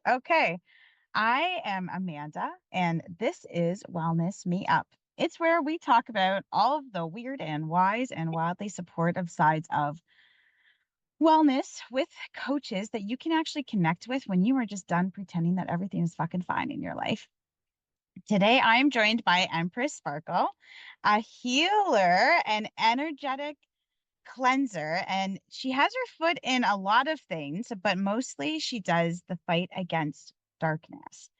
right. Okay. I am Amanda, and this is Wellness Me Up. It's where we talk about all of the weird and wise and wildly supportive sides of wellness with coaches that you can actually connect with when you are just done pretending that everything is fucking fine in your life. Today, I am joined by Empress Sparkle, a healer and energetic cleanser, and she has her foot in a lot of things, but mostly she does the fight against darkness.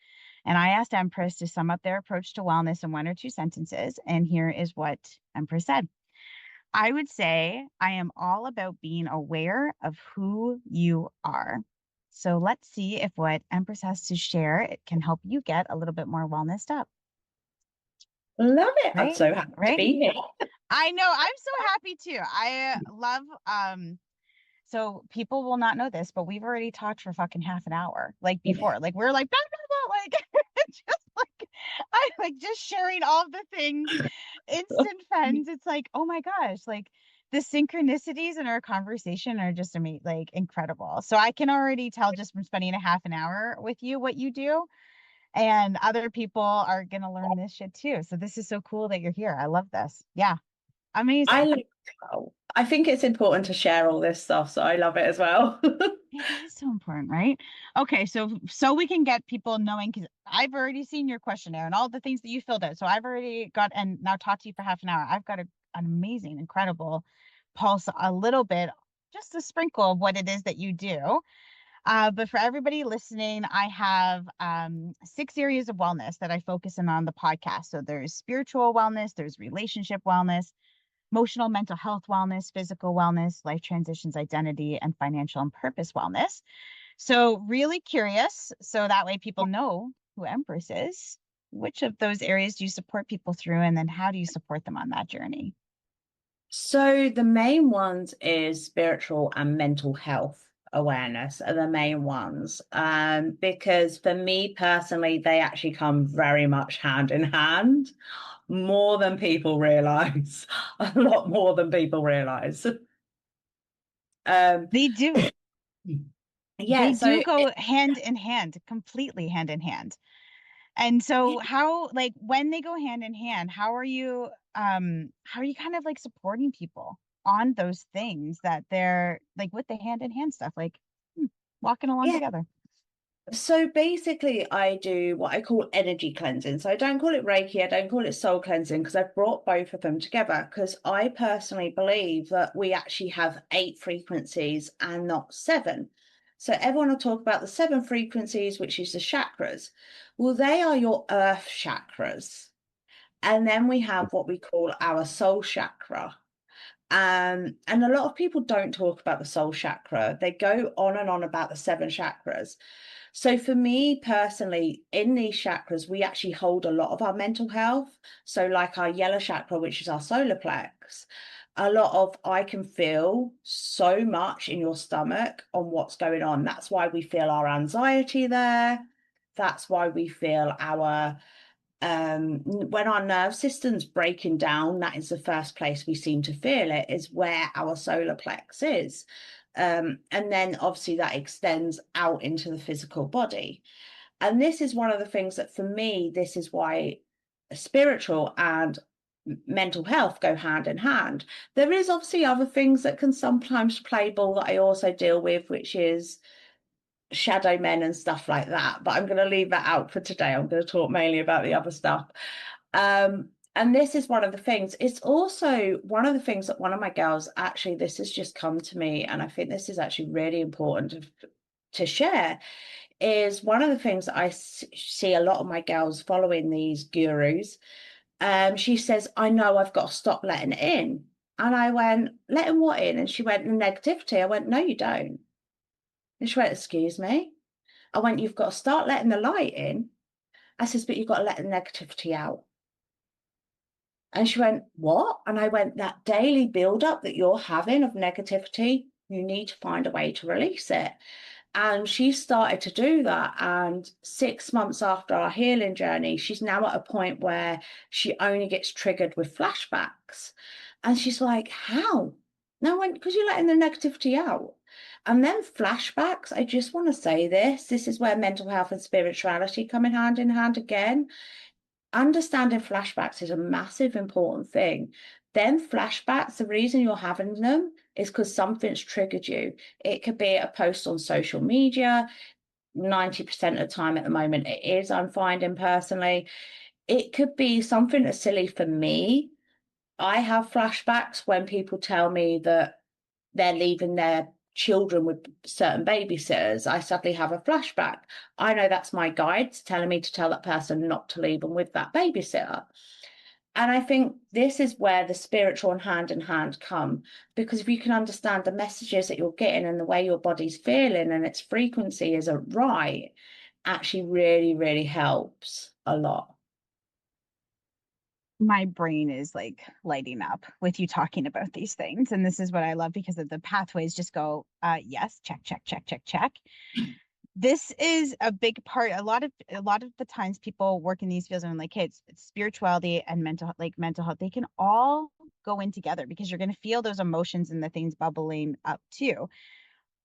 And I asked Empress to sum up their approach to wellness in one or two sentences. And here is what Empress said. I would say I am all about being aware of who you are. So let's see if what Empress has to share it can help you get a little bit more wellnessed up. Love it. I'm Right? so happy to Right? be here. I know. I'm so happy too. I love so people will not know this, but we've already talked for fucking half an hour, like before. Like we're like, blah, blah, blah, like just like I like just sharing all the things, instant friends. It's like, oh my gosh, like the synchronicities in our conversation are just amazing, like incredible. So I can already tell just from spending a half an hour with you what you do. And other people are gonna learn this shit too. So this is so cool that you're here. I love this. Yeah, I amazing. love I think it's important to share all this stuff, so I love it as well. It is so important, right? Okay, so we can get people knowing because I've already seen your questionnaire and all the things that you filled out. So I've already got and now talked to you for half an hour. I've got an amazing, incredible pulse, a little bit, just a sprinkle of what it is that you do. But for everybody listening, I have 6 areas of wellness that I focus in on the podcast. So there's spiritual wellness, there's relationship wellness, emotional mental health wellness, physical wellness, life transitions, identity, and financial and purpose wellness. So, really curious. So that way people know who Empress is. Which of those areas do you support people through? And then how do you support them on that journey? So the main ones is spiritual and mental health awareness are the main ones. Because for me personally, they actually come very much hand in hand, more than people realize, a lot more than people realize. Um, They do. yeah, They do so go hand in hand, completely hand in hand. And so how like when they go hand in hand, how are you kind of like supporting people on those things that they're like with the hand in hand stuff, like walking along yeah, together? so basically, I do what I call energy cleansing. So I don't call it Reiki, I don't call it soul cleansing because I've brought both of them together because I personally believe that we actually have 8 frequencies and not 7. So everyone will talk about the 7 frequencies, which is the chakras. Well, they are your earth chakras. And then we have what we call our soul chakra. And a lot of people don't talk about the soul chakra. They go on and on about the 7 chakras. So for me personally, in these chakras, we actually hold a lot of our mental health. So like our yellow chakra, which is our solar plex, a lot of I can feel so much in your stomach on what's going on. That's why we feel our anxiety there. That's why we feel our when our nerve system's breaking down, that is the first place we seem to feel it, is where our solar plex is. And then obviously that extends out into the physical body. And this is one of the things that for me, this is why spiritual and mental health go hand in hand. There is obviously other things that can sometimes play ball that I also deal with, which is shadow men and stuff like that, but I'm going to leave that out for today. I'm going to talk mainly about the other stuff. And this is one of the things. It's also one of the things that one of my girls, actually, this has just come to me, and I think this is actually really important to share, is one of the things that I see a lot of my girls following these gurus. She says, I know I've got to stop letting it in. And I went, letting what in? And she went, the negativity. I went, no, you don't. And she went, excuse me? I went, you've got to start letting the light in. I says, but you've got to let the negativity out. And she went, what? And I went, that daily build-up that you're having of negativity, you need to find a way to release it. And she started to do that. And 6 months after our healing journey, she's now at a point where she only gets triggered with flashbacks. And she's like, how? No, because you're letting the negativity out. And then flashbacks, I just want to say this. This is where mental health and spirituality come in hand again. Understanding flashbacks is a massive important thing. Then flashbacks, the reason you're having them is because something's triggered you. It could be a post on social media. 90% of the time at the moment it is, I'm finding personally. It could be something that's silly for me. I have flashbacks when people tell me that they're leaving their children with certain babysitters. I suddenly have a flashback. I know that's my guides telling me to tell that person not to leave them with that babysitter. And I think this is where the spiritual and hand in hand come, because if you can understand the messages that you're getting and the way your body's feeling and its frequency isn't right, actually really, really helps a lot. My brain is like lighting up with you talking about these things. And this is what I love because of the pathways just go, yes, check, check, check, check, check. This is a big part. A lot of the times people work in these fields and I'm like, hey, it's spirituality and mental health. They can all go in together because you're going to feel those emotions and the things bubbling up too.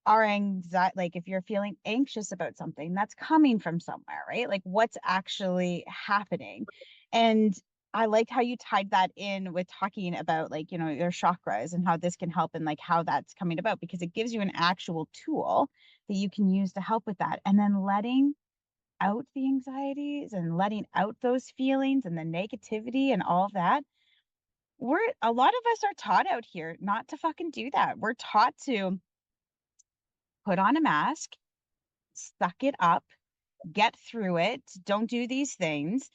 Our anxiety, like if you're feeling anxious about something, that's coming from somewhere, right? Like what's actually happening. And I liked how you tied that in with talking about like, your chakras and how this can help and like how that's coming about because it gives you an actual tool that you can use to help with that. And then letting out the anxieties and letting out those feelings and the negativity and all of that. A lot of us are taught out here not to fucking do that. We're taught to put on a mask, suck it up, get through it, don't do these things.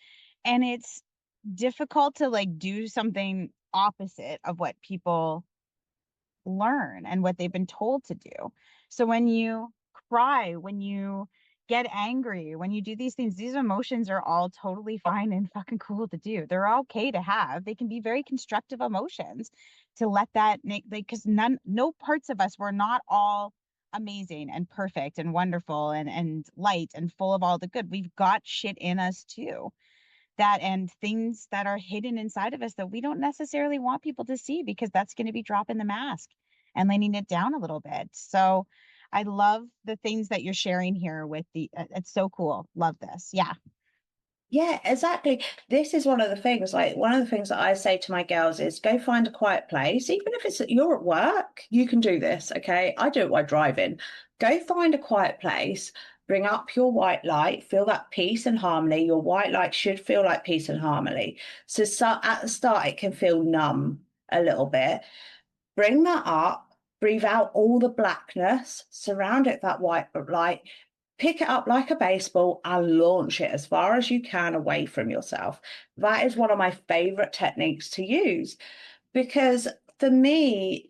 And it's difficult to like do something opposite of what people learn and what they've been told to do. So when you cry, when you get angry, when you do these things, these emotions are all totally fine and fucking cool to do. They're okay to have. They can be very constructive emotions to let that like because no parts of us were not all amazing and perfect and wonderful and light and full of all the good. We've got shit in us too that and things that are hidden inside of us that we don't necessarily want people to see because that's going to be dropping the mask and letting it down a little bit. So I love the things that you're sharing here with it's so cool. Love this. Yeah. Yeah, exactly. This is one of the things, like one of the things that I say to my girls is go find a quiet place. Even if you're at work, you can do this. Okay. I do it while driving. Go find a quiet place, bring up your white light, feel that peace and harmony. Your white light should feel like peace and harmony. So at the start, it can feel numb a little bit. Bring that up, breathe out all the blackness, surround it with that white light, pick it up like a baseball and launch it as far as you can away from yourself. That is one of my favorite techniques to use because for me,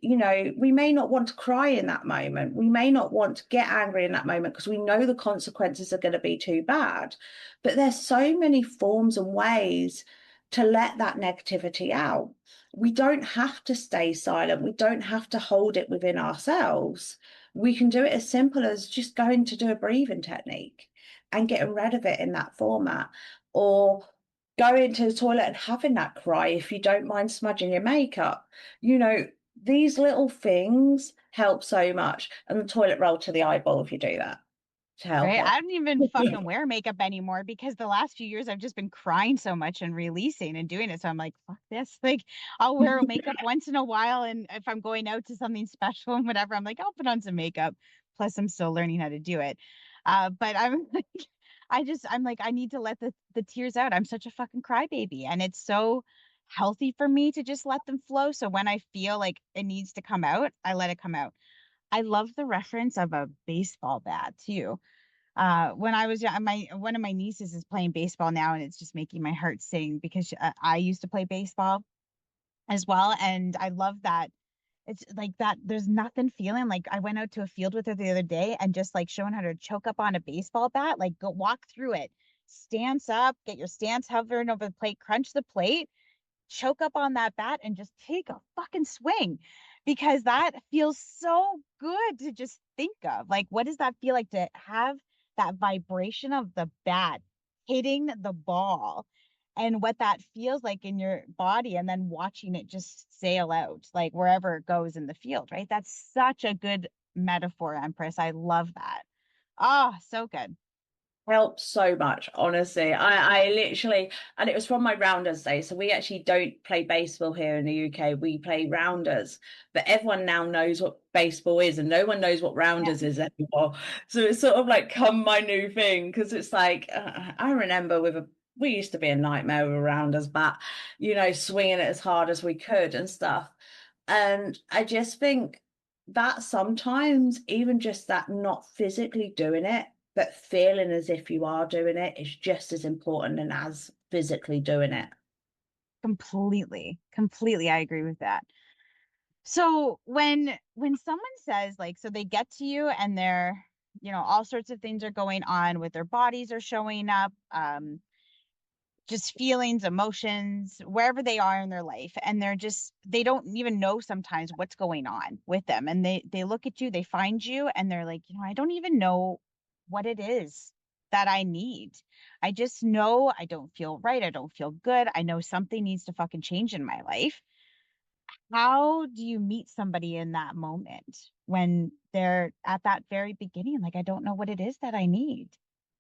we may not want to cry in that moment. We may not want to get angry in that moment because we know the consequences are going to be too bad. But there's so many forms and ways to let that negativity out. We don't have to stay silent. We don't have to hold it within ourselves. We can do it as simple as just going to do a breathing technique and getting rid of it in that format, or going to the toilet and having that cry if you don't mind smudging your makeup. You know, these little things help so much. And the toilet roll to the eyeball if you do that to help Right. it. I don't even fucking wear makeup anymore because the last few years I've just been crying so much and releasing and doing it. So I'm like, fuck this. Like, I'll wear makeup once in a while. And if I'm going out to something special and whatever, I'm like, I'll put on some makeup. Plus, I'm still learning how to do it. But I'm like, I'm like, I need to let the tears out. I'm such a fucking crybaby. And it's so healthy for me to just let them flow. So when I feel like it needs to come out, I let it come out. I love the reference of a baseball bat too. When I was young, my one of my nieces is playing baseball now, and it's just making my heart sing because I used to play baseball as well, and I love that. It's like that. There's nothing feeling like I went out to a field with her the other day and just like showing her to choke up on a baseball bat, like go walk through it, stance up, get your stance hovering over the plate, crunch the plate, choke up on that bat and just take a fucking swing because that feels so good to just think of. Like, what does that feel like to have that vibration of the bat hitting the ball and what that feels like in your body and then watching it just sail out like wherever it goes in the field, right? That's such a good metaphor, Empress. I love that. Oh, so good. Helps so much, honestly. I literally, and it was from my rounders day. So we actually don't play baseball here in the UK. We play rounders, but everyone now knows what baseball is, and no one knows what Yeah. rounders is anymore. So it's sort of like come my new thing because it's like I remember we used to be a nightmare with rounders, but swinging it as hard as we could and stuff. And I just think that sometimes even just that not physically doing it, but feeling as if you are doing it is just as important and as physically doing it. Completely. Completely. I agree with that. So when someone says like, so they get to you and they're, all sorts of things are going on with their bodies are showing up, just feelings, emotions, wherever they are in their life, and they don't even know sometimes what's going on with them. And they look at you, they find you, and they're like, I don't even know what it is that I need. I just know I don't feel right. I don't feel good. I know something needs to fucking change in my life. How do you meet somebody in that moment when they're at that very beginning? Like, I don't know what it is that I need.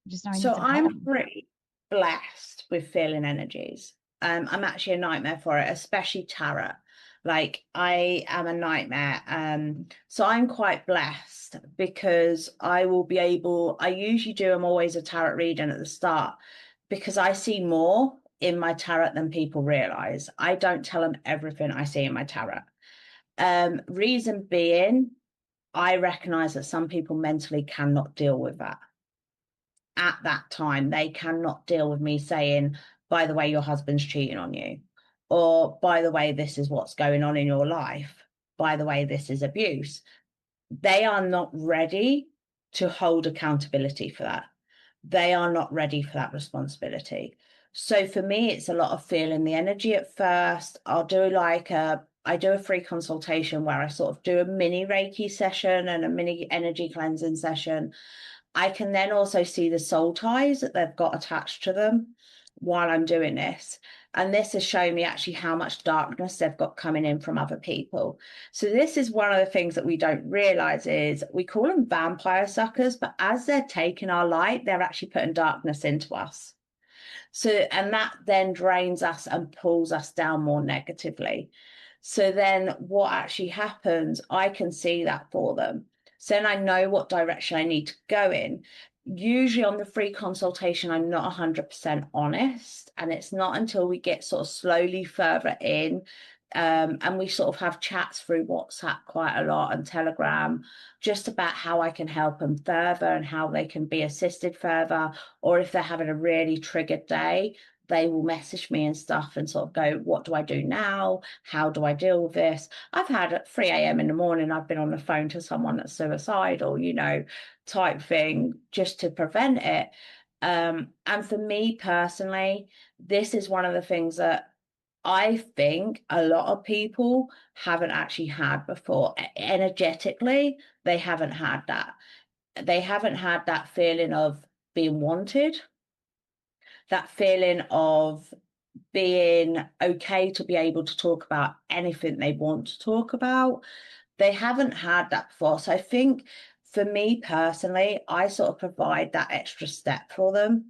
I just know I need So some help. I'm pretty blessed with feeling energies. I'm actually a nightmare for it, especially tarot. Like I am a nightmare. So I'm quite blessed because I usually do, I'm always a tarot reading at the start because I see more in my tarot than people realize. I don't tell them everything I see in my tarot. Reason being, I recognize that some people mentally cannot deal with that at that time. They cannot deal with me saying, by the way, your husband's cheating on you, or by the way, this is what's going on in your life, by the way, this is abuse. They are not ready to hold accountability for that. They are not ready for that responsibility. So for me, it's a lot of feeling the energy at first. I do a free consultation where I sort of do a mini Reiki session and a mini energy cleansing session. I can then also see the soul ties that they've got attached to them while I'm doing this. And this has shown me actually how much darkness they've got coming in from other people. So this is one of the things that we don't realize is we call them vampire suckers, but as they're taking our light, they're actually putting darkness into us. So, and that then drains us and pulls us down more negatively. So then what actually happens, I can see that for them. So then I know what direction I need to go in. Usually on the free consultation, I'm not 100% honest. And it's not until we get sort of slowly further in, and we sort of have chats through WhatsApp quite a lot and Telegram, just about how I can help them further and how they can be assisted further. Or if they're having a really triggered day, they will message me and stuff and sort of go, what do I do now? How do I deal with this? I've had at 3 a.m. in the morning, I've been on the phone to someone that's suicidal, type thing, just to prevent it. And for me personally, this is one of the things that I think a lot of people haven't actually had before. Energetically, they haven't had that. They haven't had that feeling of being wanted, that feeling of being okay to be able to talk about anything they want to talk about. They haven't had that before. So I think for me personally, I sort of provide that extra step for them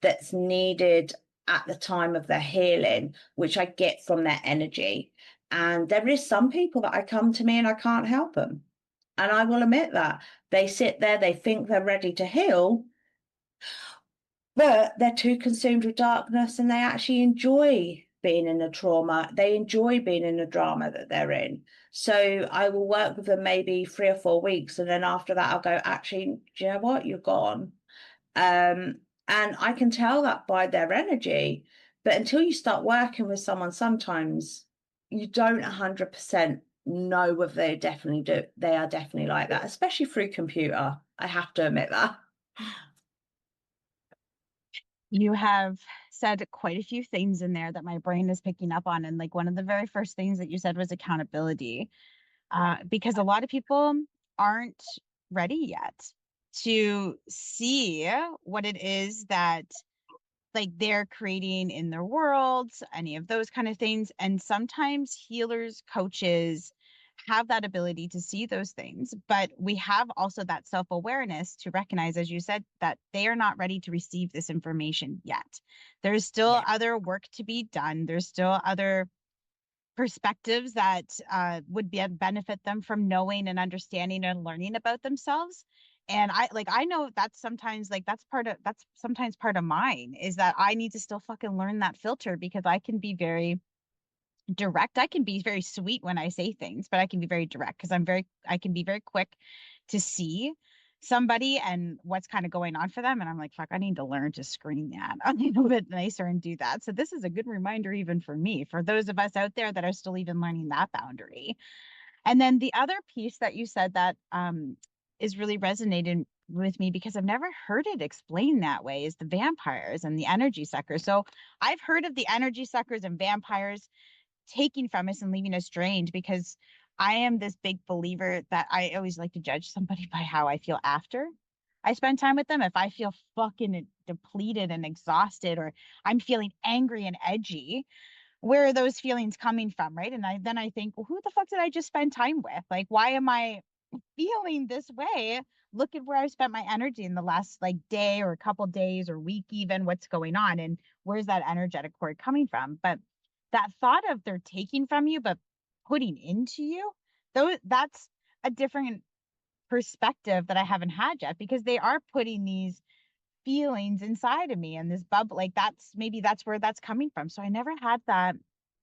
that's needed at the time of their healing, which I get from their energy. And there is some people that I come to me and I can't help them. And I will admit that they sit there, they think they're ready to heal, but they're too consumed with darkness and they actually enjoy being in the trauma. They enjoy being in the drama that they're in. So I will work with them maybe 3 or 4 weeks. And then after that, I'll go, actually, do you know what? You're gone. And I can tell that by their energy. But until you start working with someone, sometimes you don't 100% know whether they are definitely like that, especially through computer. I have to admit that. You have said quite a few things in there that my brain is picking up on. And like one of the very first things that you said was accountability, because a lot of people aren't ready yet to see what it is that like they're creating in their worlds, any of those kind of things. And sometimes healers, coaches have that ability to see those things, but we have also that self-awareness to recognize, as you said, that they are not ready to receive this information yet. There's still Yeah. other work to be done. There's still other perspectives that would benefit them from knowing and understanding and learning about themselves. And I know that's sometimes like that's sometimes part of mine is that I need to still fucking learn that filter because I can be very direct. I can be very sweet when I say things, but I can be very direct because I can be very quick to see somebody and what's kind of going on for them. And I'm like, fuck, I need to learn to screen that a little bit nicer and do that. So this is a good reminder, even for me, for those of us out there that are still even learning that boundary. And then the other piece that you said that is really resonated with me because I've never heard it explained that way is the vampires and the energy suckers. So I've heard of the energy suckers and vampires taking from us and leaving us drained because I am this big believer that I always like to judge somebody by how I feel after I spend time with them. If I feel fucking depleted and exhausted, or I'm feeling angry and edgy, where are those feelings coming from? Right. And I think, well, who the fuck did I just spend time with? Like, why am I feeling this way? Look at where I spent my energy in the last like day or a couple days or week, even what's going on, and where's that energetic cord coming from? But that thought of they're taking from you, but putting into you, though, that's a different perspective that I haven't had yet because they are putting these feelings inside of me and this bubble. Like that's where that's coming from. So I never had that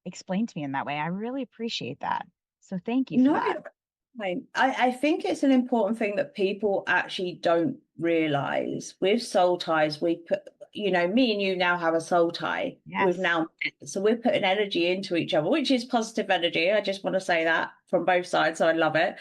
explained to me in that way. I really appreciate that. So thank you for No, that. I think it's an important thing that people actually don't realize. With soul ties, we put, me and you now have a soul tie. We've Yes. now met, so we're putting energy into each other, which is positive energy. I just want to say that from both sides. So I love it.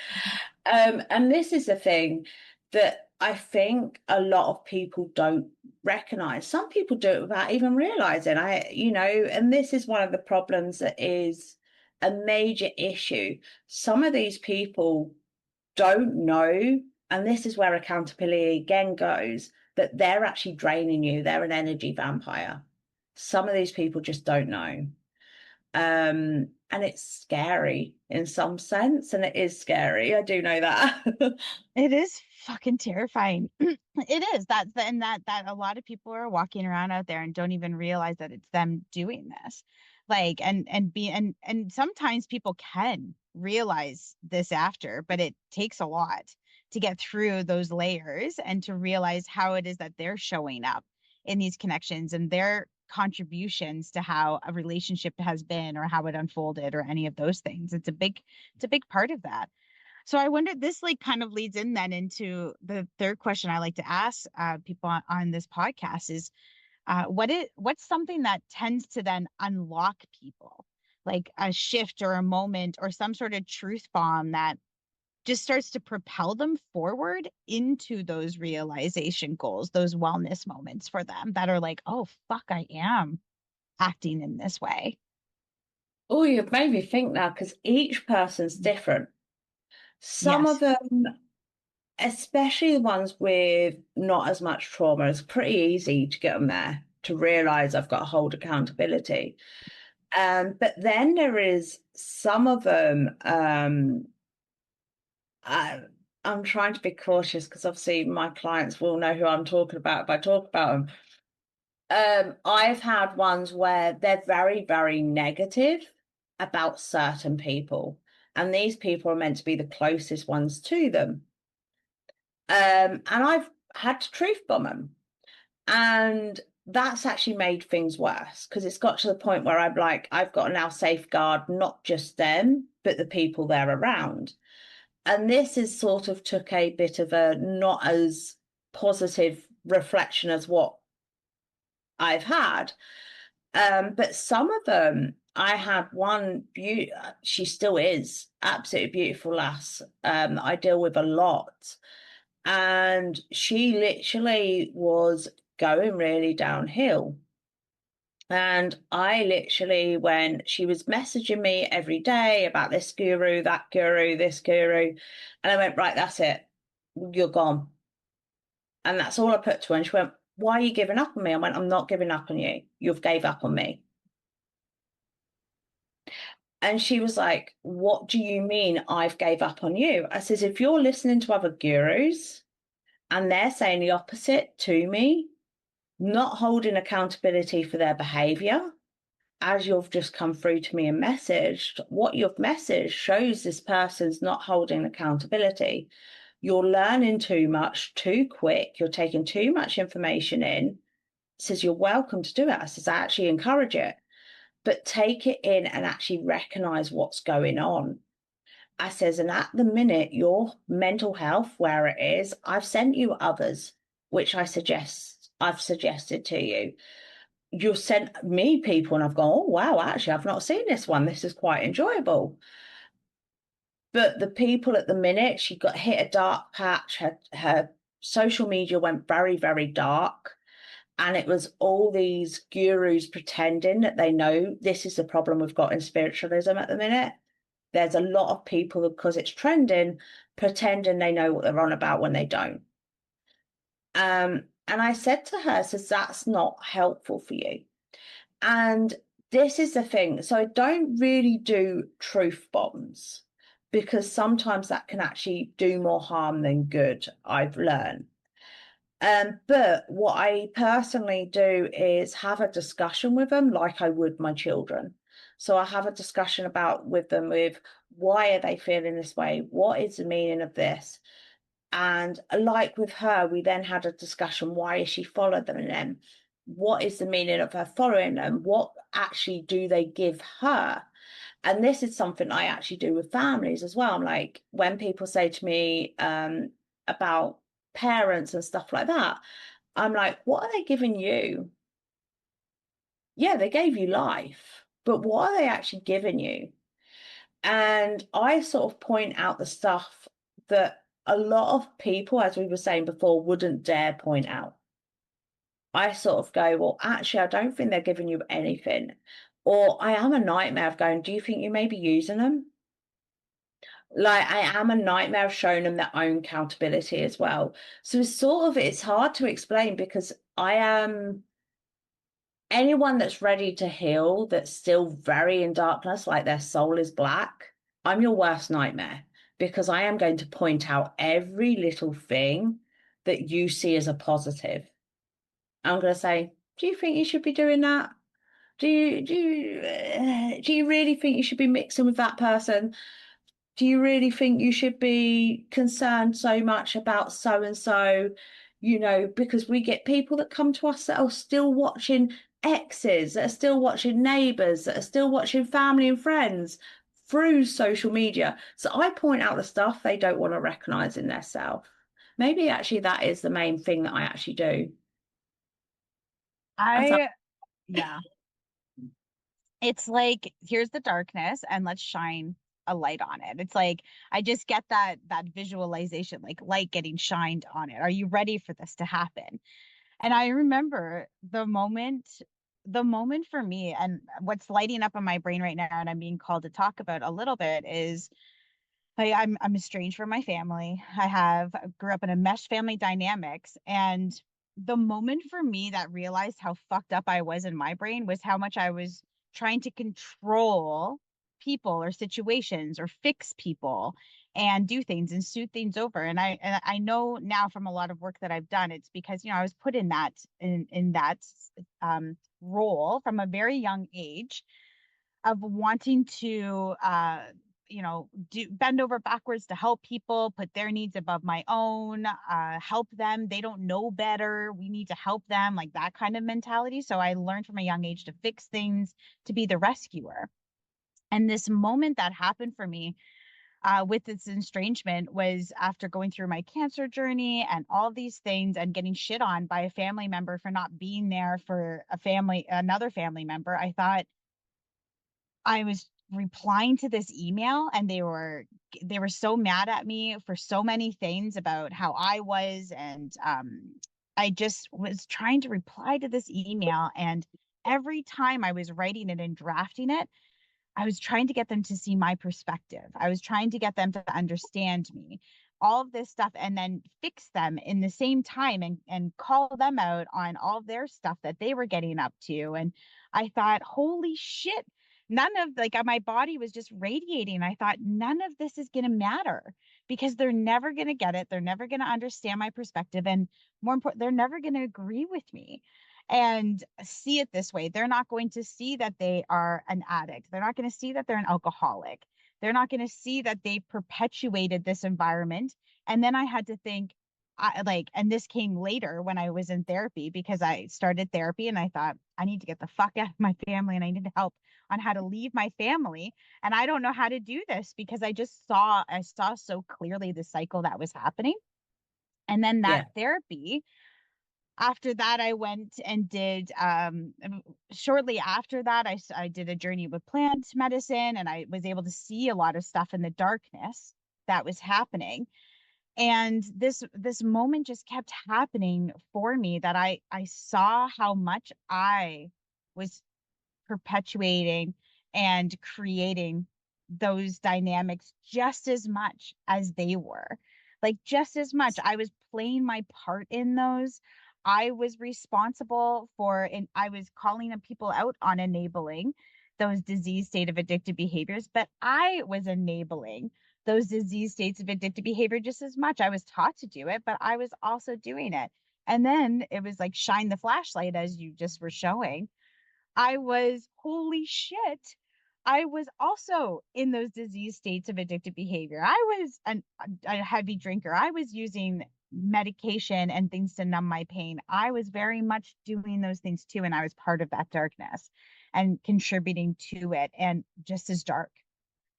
And this is the thing that I think a lot of people don't recognize. Some people do it without even realizing. And this is one of the problems that is a major issue. Some of these people don't know, and this is where accountability again goes, that they're actually draining you. They're an energy vampire. Some of these people just don't know. And it's scary in some sense, and it is scary. I do know that. It is fucking terrifying. It is. And that a lot of people are walking around out there and don't even realize that it's them doing this. Like and sometimes people can realize this after, but it takes a lot to get through those layers and to realize how it is that they're showing up in these connections and their contributions to how a relationship has been or how it unfolded or any of those things. It's a big part of that. So I wonder, this like kind of leads in then into the third question I like to ask people on this podcast is what's something that tends to then unlock people, like a shift or a moment or some sort of truth bomb that just starts to propel them forward into those realization goals, those wellness moments for them that are like, oh fuck, I am acting in this way. Oh, you've made me think now because each person's different. Some of Yes. them, especially the ones with not as much trauma, it's pretty easy to get them there to realize I've got to hold accountability. But then there is some of them, I, I'm trying to be cautious because obviously my clients will know who I'm talking about if I talk about them. I've had ones where they're very, very negative about certain people, and these people are meant to be the closest ones to them. And I've had to truth bomb them, and that's actually made things worse because it's got to the point where I'm like, I've got to now safeguard not just them, but the people they're around. And this is sort of took a bit of a not as positive reflection as what I've had. But some of them, I had one she still is absolutely beautiful lass. I deal with a lot. And she literally was going really downhill. And I literally, when she was messaging me every day about this guru, that guru, this guru, and I went, right, that's it. You're gone. And that's all I put to her. And she went, why are you giving up on me? I went, I'm not giving up on you. You've gave up on me. And she was like, what do you mean I've gave up on you? I says, if you're listening to other gurus and they're saying the opposite to me, not holding accountability for their behavior, as you've just come through to me and messaged, what you've messaged shows this person's not holding accountability. You're learning too much too quick. You're taking too much information in. Says you're welcome to do it. I says I actually encourage it, but take it in and actually recognize what's going on. I says, and at the minute, your mental health, where it is, I've sent you others, which I've suggested to you. You've sent me people, and I've gone, oh, wow, actually, I've not seen this one. This is quite enjoyable. But the people at the minute, she got hit a dark patch. Her social media went very, very dark. And it was all these gurus pretending that they know this is the problem we've got in spiritualism at the minute. There's a lot of people, because it's trending, pretending they know what they're on about when they don't. And I said to her, says that's not helpful for you. And this is the thing. So I don't really do truth bombs because sometimes that can actually do more harm than good, I've learned. But what I personally do is have a discussion with them like I would my children. So I have a discussion about with them with why are they feeling this way? What is the meaning of this? And like with her, we then had a discussion, why is she following them? And then what is the meaning of her following them? What actually do they give her? And this is something I actually do with families as well. I'm like, when people say to me about parents and stuff like that, I'm like, what are they giving you? Yeah, they gave you life, but what are they actually giving you? And I sort of point out the stuff that a lot of people, as we were saying before, wouldn't dare point out. I sort of go, well, actually, I don't think they're giving you anything. Or I am a nightmare of going, do you think you may be using them? Like I am a nightmare of showing them their own accountability as well. So it's hard to explain because I am anyone that's ready to heal, that's still very in darkness, like their soul is black. I'm your worst nightmare because I am going to point out every little thing that you see as a positive. I'm going to say, do you think you should be doing that? Do you really think you should be mixing with that person? Do you really think you should be concerned so much about so and so? Because we get people that come to us that are still watching exes, that are still watching neighbors, that are still watching family and friends through social media. So I point out the stuff they don't want to recognize in their self. Maybe actually that is the main thing that I actually do. And so, I, yeah, it's like, here's the darkness and let's shine a light on it. It's like, I just get that visualization, like light getting shined on it. Are you ready for this to happen? And I remember the moment for me and what's lighting up in my brain right now and I'm being called to talk about a little bit is I'm estranged from my family. I grew up in a mesh family dynamics, and the moment for me that realized how fucked up I was in my brain was how much I was trying to control people or situations or fix people and do things and suit things over. And I know now from a lot of work that I've done, it's because I was put in that role from a very young age of wanting to do bend over backwards to help people, put their needs above my own, help them. They don't know better, we need to help them, like that kind of mentality. So I learned from a young age to fix things, to be the rescuer. And this moment that happened for me with this estrangement was after going through my cancer journey and all these things and getting shit on by a family member for not being there for another family member. I thought, I was replying to this email and they were so mad at me for so many things about how I was, and I just was trying to reply to this email, and every time I was writing it and drafting it, I was trying to get them to see my perspective. I was trying to get them to understand me, all of this stuff, and then fix them in the same time and call them out on all of their stuff that they were getting up to. And I thought, holy shit, none of like my body was just radiating. I thought none of this is going to matter because they're never going to get it. They're never going to understand my perspective. And more important, they're never going to agree with me and see it this way. They're not going to see that they are an addict. They're not going to see that they're an alcoholic. They're not going to see that they perpetuated this environment. And then I had to think, and this came later when I was in therapy because I started therapy and I thought, I need to get the fuck out of my family and I need help on how to leave my family. And I don't know how to do this because I saw so clearly the cycle that was happening. And then that Yeah. therapy, after that, I went and did, shortly after that, I did a journey with plant medicine and I was able to see a lot of stuff in the darkness that was happening. And this moment just kept happening for me that I saw how much I was perpetuating and creating those dynamics just as much as they were. Like just as much. I was playing my part in those. I was responsible for, and I was calling people out on enabling those disease state of addictive behaviors, but I was enabling those disease states of addictive behavior just as much. I was taught to do it, but I was also doing it. And then it was like shine the flashlight, as you just were showing. I was, holy shit, I was also in those disease states of addictive behavior. I was a heavy drinker. I was using medication and things to numb my pain. I was very much doing those things too. And I was part of that darkness and contributing to it and just as dark.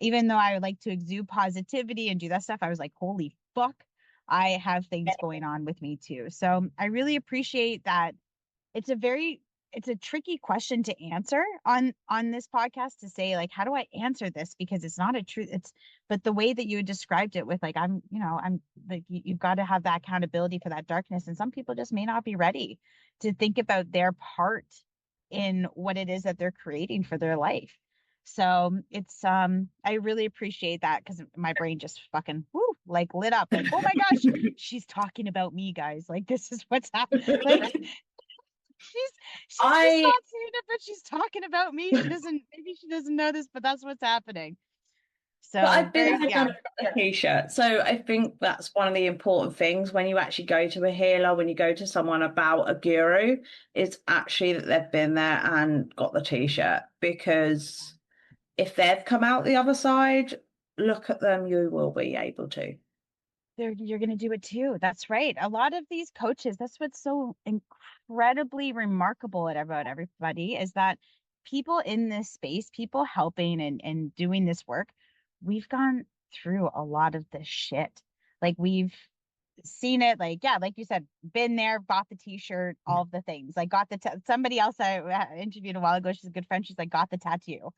Even though I would like to exude positivity and do that stuff, I was like, holy fuck, I have things going on with me too. So I really appreciate that. It's a very it's a tricky question to answer on this podcast, to say like, how do I answer this, because it's not a truth. It's But the way that you described it with like, I'm like, you've got to have that accountability for that darkness, and some people just may not be ready to think about their part in what it is that they're creating for their life. So it's I really appreciate that, because my brain just fucking whoo, like lit up, like, oh my gosh, she's talking about me, guys, like this is what's happening. Like she's she's just I not seeing it, but she's talking about me. She doesn't, maybe she doesn't know this, but that's what's happening. But So I've been very, there, yeah. done a t-shirt. So I think that's one of the important things when you actually go to a healer, when you go to someone about a guru, is actually that they've been there and got the t-shirt. Because if they've come out the other side, look at them, you will be able to. You're going to do it too. That's right. A lot of these coaches, that's what's so incredibly remarkable about everybody, is that people in this space, people helping and doing this work, we've gone through a lot of this shit. Like we've seen it, like, yeah, like you said, been there, bought the t-shirt, all of the things, like got somebody else I interviewed a while ago, she's a good friend, she's like, got the tattoo,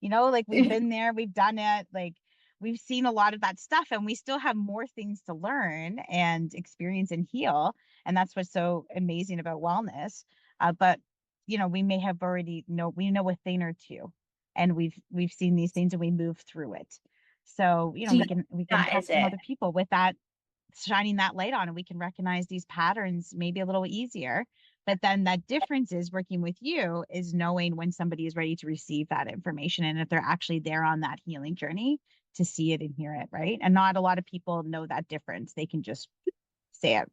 like we've been there, we've done it, like we've seen a lot of that stuff, and we still have more things to learn and experience and heal. And that's what's so amazing about wellness. But we may have already we know a thing or two, and we've seen these things and we move through it. So See, we can that help is some it. other people with that, shining that light on, and we can recognize these patterns maybe a little easier. But then that difference is working with you is knowing when somebody is ready to receive that information, and if they're actually there on that healing journey to see it and hear it, right? And not a lot of people know that difference. They can just say it.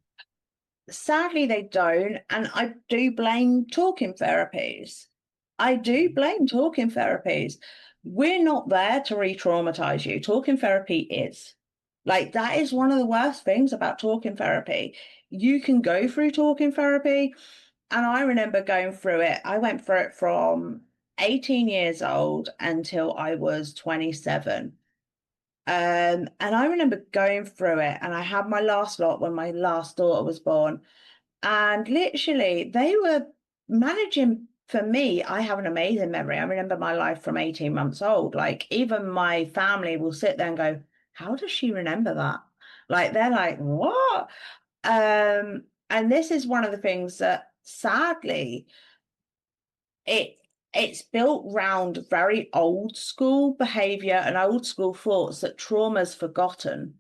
Sadly, they don't. And I do blame talking therapies. I do blame talking therapies. We're not there to re traumatize you. Talking therapy is. Like, that is one of the worst things about talking therapy. You can go through talking therapy. And I remember going through it. I went through it from 18 years old until I was 27. And I remember going through it, and I had my last lot when my last daughter was born. And literally, they were managing for me. I have an amazing memory. I remember my life from 18 months old. Like, even my family will sit there and go, how does she remember that? Like, they're like, what? And this is one of the things that sadly, it it's built round very old school behavior and old school thoughts that trauma's forgotten.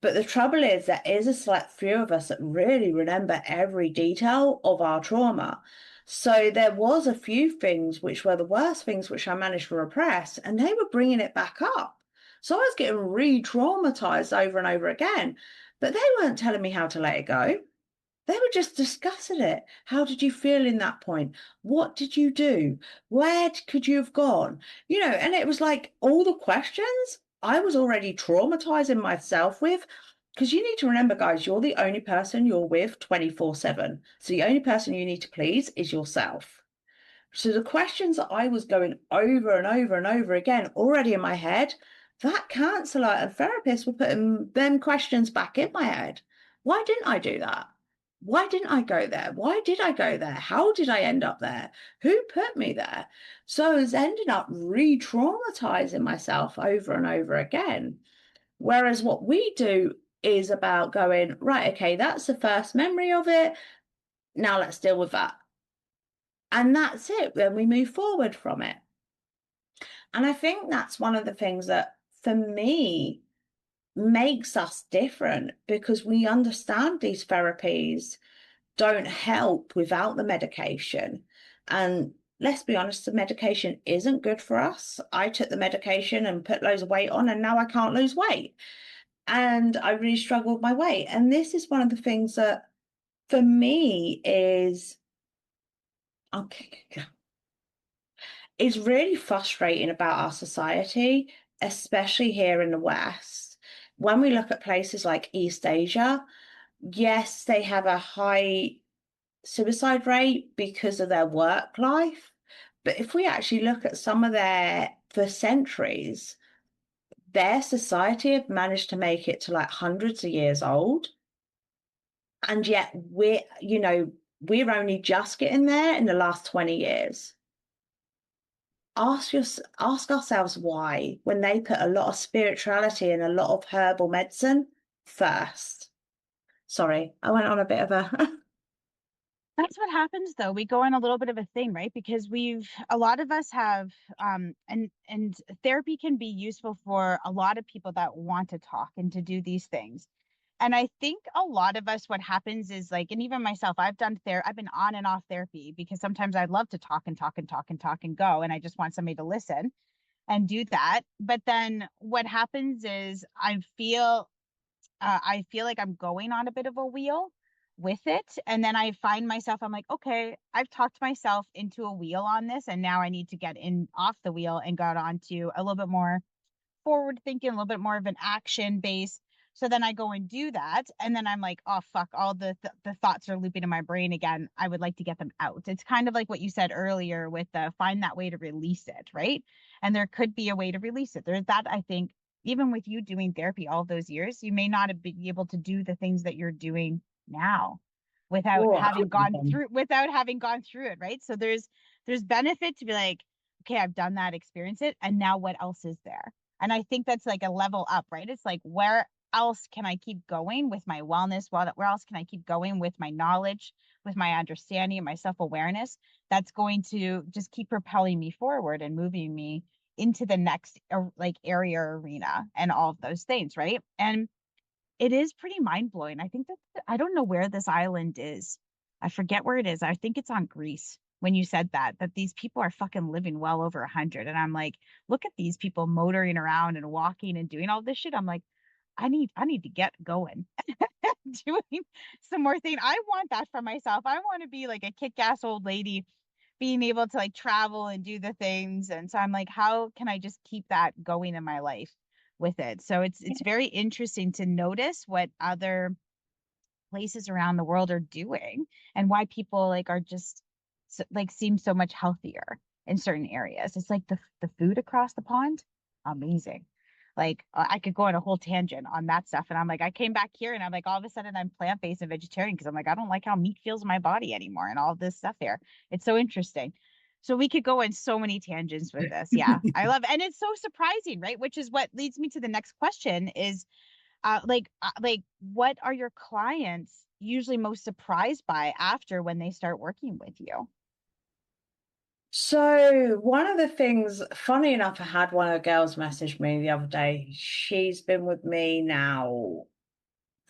But the trouble is, there is a select few of us that really remember every detail of our trauma. So there was a few things which were the worst things which I managed to repress, and they were bringing it back up. So I was getting re-traumatized over and over again, but they weren't telling me how to let it go. They were just discussing it. How did you feel in that point? What did you do? Where could you have gone? And it was like all the questions I was already traumatizing myself with. Because you need to remember, guys, you're the only person you're with 24/7. So the only person you need to please is yourself. So the questions that I was going over and over and over again already in my head, that counselor and therapist were putting them questions back in my head. Why didn't I do that? Why didn't I go there? Why did I go there? How did I end up there? Who put me there? So I was ending up re-traumatizing myself over and over again. Whereas what we do is about going, right, okay, that's the first memory of it. Now let's deal with that. And that's it. Then we move forward from it. And I think that's one of the things that, for me, makes us different because we understand these therapies don't help without the medication. And let's be honest, the medication isn't good for us. I took the medication and put loads of weight on, and now I can't lose weight. And I really struggle with my weight. And this is one of the things that, for me, okay, is really frustrating about our society, especially here in the West. When we look at places like East Asia, yes, they have a high suicide rate because of their work life. But if we actually look at some of for centuries, their society have managed to make it to like hundreds of years old. And yet we're only just getting there in the last 20 years. Ask ourselves why, when they put a lot of spirituality and a lot of herbal medicine first. Sorry, I went on a bit of a That's what happens though. We go on a little bit of a thing, right? Because a lot of us have and therapy can be useful for a lot of people that want to talk and to do these things. And I think a lot of us, what happens is like, and even myself, I've been on and off therapy because sometimes I'd love to talk and talk and talk and talk and go, and I just want somebody to listen and do that. But then what happens is I feel like I'm going on a bit of a wheel with it. And then I find myself, I'm like, okay, I've talked myself into a wheel on this. And now I need to get in off the wheel and got onto a little bit more forward thinking, a little bit more of an action base. So then I go and do that. And then I'm like, oh, fuck, all the thoughts are looping in my brain again. I would like to get them out. It's kind of like what you said earlier with the find that way to release it, right? And there could be a way to release it. There's that, I think, even with you doing therapy all those years, you may not have been able to do the things that you're doing now oh, 100%. without having gone through it, right? So there's benefit to be like, okay, I've done that, experience it, and now what else is there? And I think that's like a level up, right? It's like, where else can I keep going with my wellness? Where else can I keep going with my knowledge, with my understanding, and my self awareness? That's going to just keep propelling me forward and moving me into the next like area arena and all of those things, right? And it is pretty mind blowing. I think that I don't know where this island is. I forget where it is. I think it's on Greece. When you said that these people are fucking living well over 100, and I'm like, look at these people motoring around and walking and doing all this shit. I'm like, I need to get going, doing some more thing. I want that for myself. I want to be like a kick-ass old lady, being able to like travel and do the things. And so I'm like, how can I just keep that going in my life with it? So it's very interesting to notice what other places around the world are doing and why people like are just like seem so much healthier in certain areas. It's like the food across the pond, amazing. Like I could go on a whole tangent on that stuff, and I'm like, I came back here, and I'm like, all of a sudden I'm plant-based and vegetarian because I'm like, I don't like how meat feels in my body anymore, and all this stuff here. It's so interesting. So we could go in so many tangents with this. Yeah, I love, and it's so surprising, right? Which is what leads me to the next question: is like what are your clients usually most surprised by after when they start working with you? So one of the things, funny enough, I had one of the girls message me the other day. She's been with me now.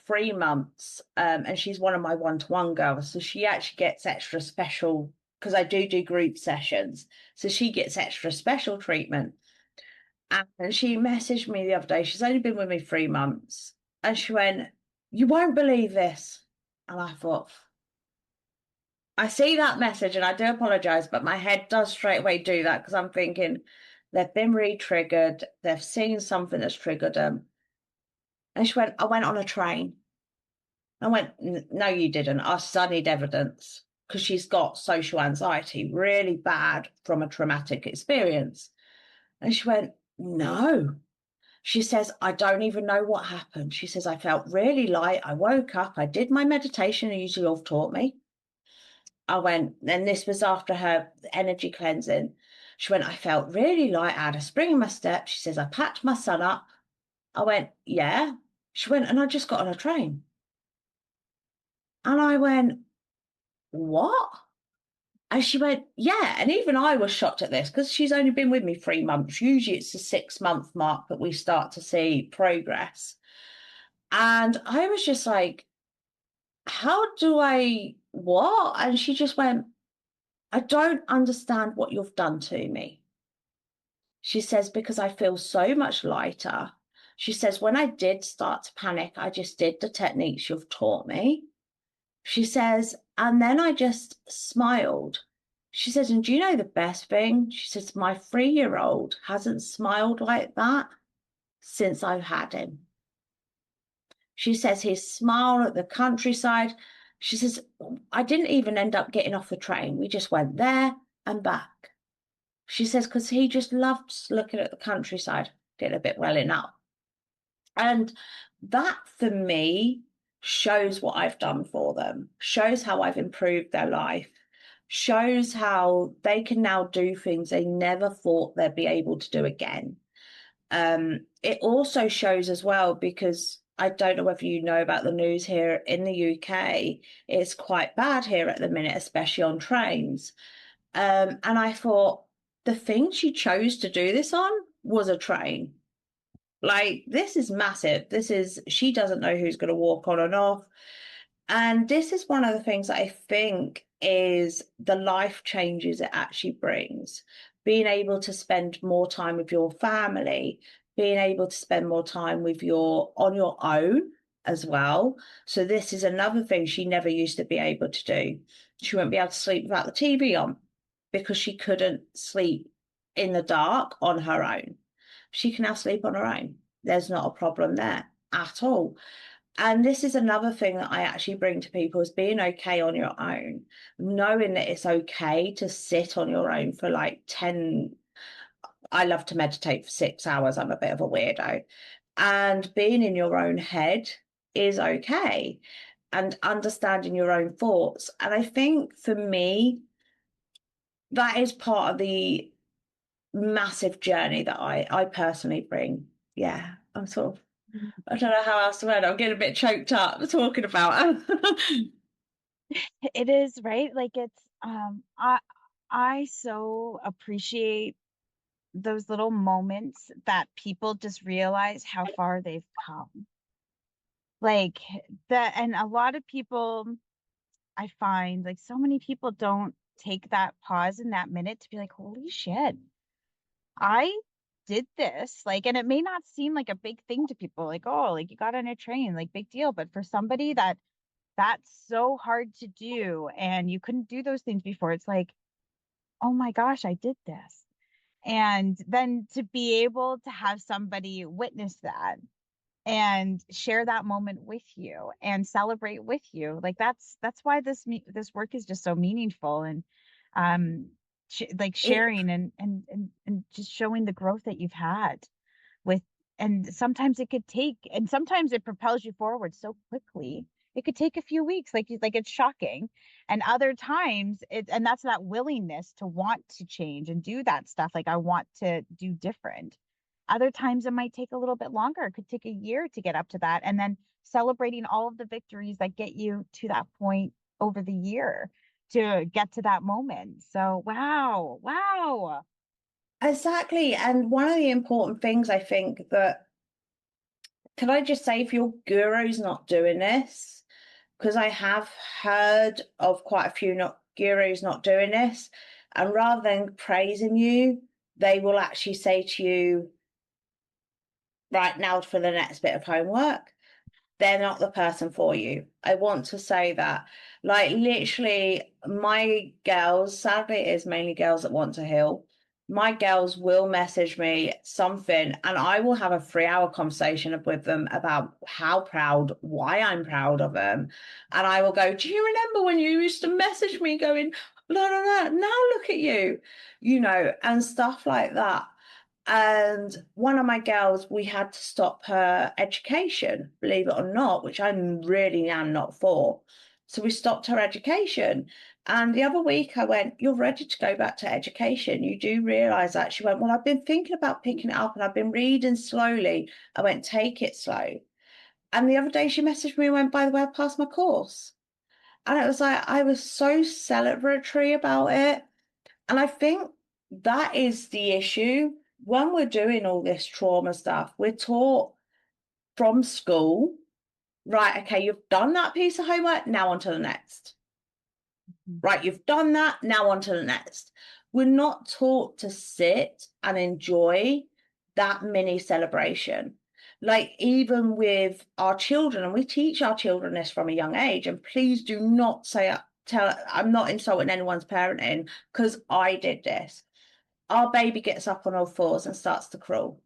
3 months, and she's one of my one-to-one girls, so she actually gets extra special because I do group sessions, so she gets extra special treatment. And she messaged me the other day. She's only been with me 3 months, and she went, "You won't believe this." And I thought, I see that message, and I do apologize, but my head does straight away do that because I'm thinking they've been re-triggered, they've seen something that's triggered them. And she went, "I went on a train." I went, "No, you didn't." I said, "I need evidence," because she's got social anxiety really bad from a traumatic experience. And she went, "No." She says, "I don't even know what happened." She says, "I felt really light. I woke up, I did my meditation usually you've taught me." I went, and this was after her energy cleansing. She went, "I felt really light. I had a spring in my step." She says, "I packed my son up." I went, "Yeah." She went, "And I just got on a train." And I went, "What?" And she went, "Yeah." And even I was shocked at this because she's only been with me 3 months. Usually it's the 6 month mark that we start to see progress. And I was just like, "How do I, what?" And she just went, "I don't understand what you've done to me." She says, "Because I feel so much lighter." She says, "When I did start to panic, I just did the techniques you've taught me." She says, "And then I just smiled." She says, "And do you know the best thing?" She says, "My 3-year-old hasn't smiled like that since I've had him." She says, "His smile at the countryside." She says, "I didn't even end up getting off the train. We just went there and back." She says, "Because he just loves looking at the countryside." Getting a bit welling up. And that for me shows what I've done for them, shows how I've improved their life, shows how they can now do things they never thought they'd be able to do again. It also shows as well, because I don't know whether you know about the news here in the UK, it's quite bad here at the minute, especially on trains. And I thought the thing she chose to do this on was a train. Like, this is massive. This is, she doesn't know who's going to walk on and off. And this is one of the things that I think is the life changes it actually brings. Being able to spend more time with your family, being able to spend more time with your on your own as well. So this is another thing she never used to be able to do. She wouldn't be able to sleep without the TV on because she couldn't sleep in the dark on her own. She can now sleep on her own. There's not a problem there at all. And this is another thing that I actually bring to people, is being okay on your own, knowing that it's okay to sit on your own for like 10. I love to meditate for 6 hours. I'm a bit of a weirdo. And being in your own head is okay, and understanding your own thoughts. And I think for me, that is part of the massive journey that I personally bring. Yeah, I'm sort of, I don't know how else to word it. I'm getting a bit choked up talking about it. It is, right? Like it's I so appreciate those little moments that people just realize how far they've come. Like that, and a lot of people, I find, like so many people don't take that pause in that minute to be like, holy shit, I did this. Like, and it may not seem like a big thing to people, like, oh, like you got on a train, like big deal. But for somebody that's so hard to do and you couldn't do those things before, it's like, oh my gosh, I did this. And then to be able to have somebody witness that and share that moment with you and celebrate with you, like that's why this work is just so meaningful. And um like It sharing and just showing the growth that you've had with, and sometimes it could take, and sometimes it propels you forward so quickly. It could take a few weeks, like it's shocking. And other times and that's that willingness to want to change and do that stuff, like I want to do different. Other times it might take a little bit longer. It could take a year to get up to that, and then celebrating all of the victories that get you to that point over the year to get to that moment. So wow, wow. exactly. And one of the important things I think that can I just say, if your guru's not doing this, because I have heard of quite a few not gurus not doing this, and rather than praising you, they will actually say to you, right now for the next bit of homework, they're not the person for you. I want to say that. Like, literally, my girls, sadly, it is mainly girls that want to heal. My girls will message me something, and I will have a 3 hour conversation with them about how proud, why I'm proud of them. And I will go, do you remember when you used to message me going, blah, blah, blah, now look at you, and stuff like that. And one of my girls, we had to stop her education, believe it or not, which I really am not for. So we stopped her education. And the other week I went, you're ready to go back to education. You do realize that. She went, well, I've been thinking about picking it up and I've been reading slowly. I went, take it slow. And the other day she messaged me and went, by the way, I passed my course. And it was like, I was so celebratory about it. And I think that is the issue. When we're doing all this trauma stuff, we're taught from school, right? Okay, you've done that piece of homework, now on to the next. Right, you've done that, now on to the next. We're not taught to sit and enjoy that mini celebration. Like, even with our children, and we teach our children this from a young age, and please do not say, I'm not insulting anyone's parenting, because I did this. Our baby gets up on all fours and starts to crawl,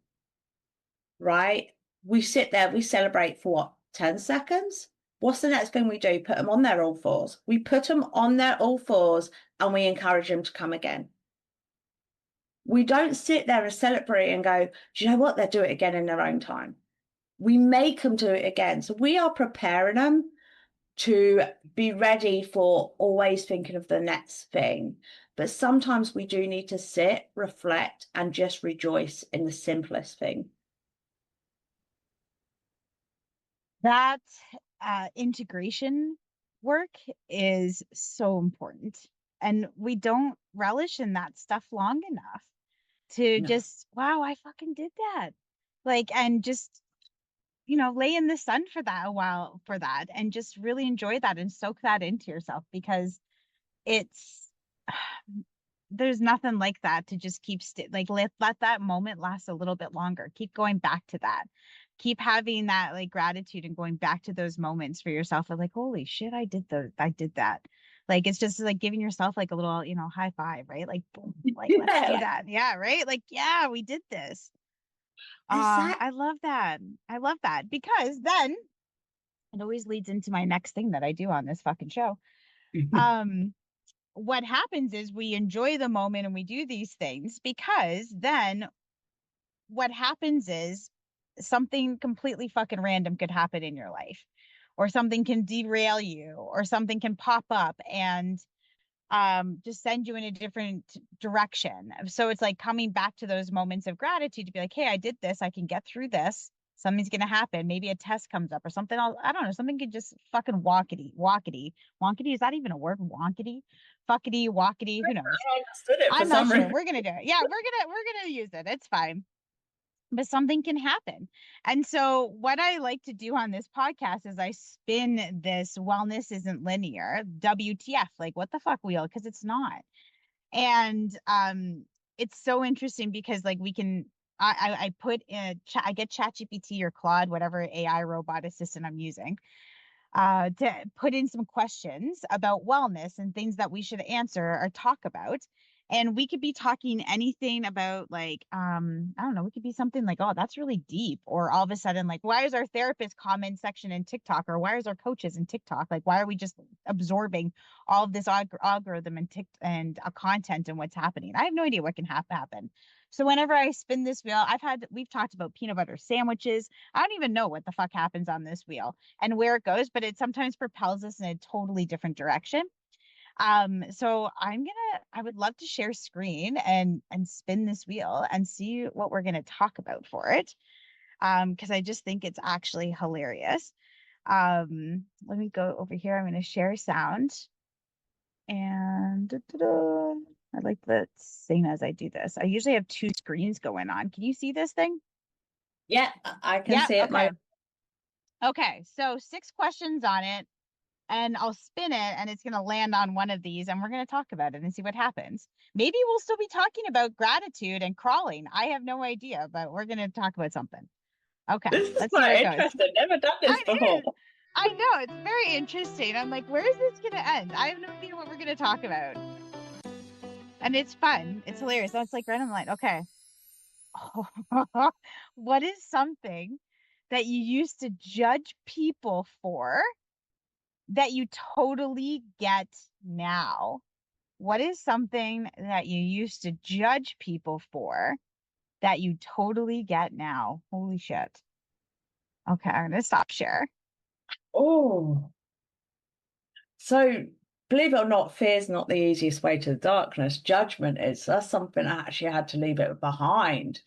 right? We sit there, we celebrate for what, 10 seconds? What's the next thing we do? Put them on their all fours. We put them on their all fours and we encourage them to come again. We don't sit there and celebrate and go, do you know what? They'll do it again in their own time. We make them do it again. So we are preparing them to be ready for always thinking of the next thing. But sometimes we do need to sit, reflect, and just rejoice in the simplest thing. That integration work is so important. And we don't relish in that stuff long enough to No. just, wow, I fucking did that. Like, and just, lay in the sun for that a while for that and just really enjoy that and soak that into yourself because it's there's nothing like that to just like let that moment last a little bit longer. Keep going back to that. Keep having that like gratitude and going back to those moments for yourself of like, holy shit, I did that. Like it's just like giving yourself like a little, high five, right? Like boom, like let's Yeah, do like, that. Yeah, right? Like, yeah, we did this. exactly. I love that. I love that because then it always leads into my next thing that I do on this fucking show. Um, what happens is we enjoy the moment and we do these things because then what happens is something completely fucking random could happen in your life or something can derail you or something can pop up and just send you in a different direction. So it's like coming back to those moments of gratitude to be like, hey, I did this, I can get through this. Something's gonna happen. Maybe a test comes up or something else. I don't know. Something could just fucking wonkety. Is that even a word? Wonkety, fuckety, walkety. Who knows? I understood it for I'm not some sure. reason. We're gonna do it. Yeah, we're gonna use it. It's fine. But something can happen. And so what I like to do on this podcast is I spin this wellness isn't linear, WTF, like what the fuck wheel, because it's not. And it's so interesting because like we can I put in I get ChatGPT or Claude, whatever AI robot assistant I'm using, to put in some questions about wellness and things that we should answer or talk about. And we could be talking anything about like, I don't know, we could be something like, oh, that's really deep. Or all of a sudden, like, why is our therapist comment section in TikTok? Or why is our coaches in TikTok? Like, why are we just absorbing all of this algorithm and content and what's happening? I have no idea what can happen. So whenever I spin this wheel, we've talked about peanut butter sandwiches. I don't even know what the fuck happens on this wheel and where it goes, but it sometimes propels us in a totally different direction. So I would love to share screen and spin this wheel and see what we're gonna talk about for it. Because I just think it's actually hilarious. Let me go over here. I'm gonna share sound and I like the same as I do this. I usually have two screens going on. Can you see this thing? Yeah, I can Yeah, see it. okay. Okay, so 6 questions on it, and I'll spin it, and it's going to land on one of these, and we're going to talk about it and see what happens. Maybe we'll still be talking about gratitude and crawling. I have no idea, but we're going to talk about something. Okay, This is let's see where quite it goes. interesting. Never done this I before. it is. I know it's very interesting. I'm like, where is this going to end? I have no idea what we're going to talk about, and it's fun. It's hilarious. So it's like right on the line. Okay, what is something that you used to judge people for that you totally get now? What is something that you used to judge people for that you totally get now? Holy shit. Okay, I'm gonna stop share. Oh, so believe it or not, fear's not the easiest way to the darkness. Judgment is. That's something I actually had to leave it behind.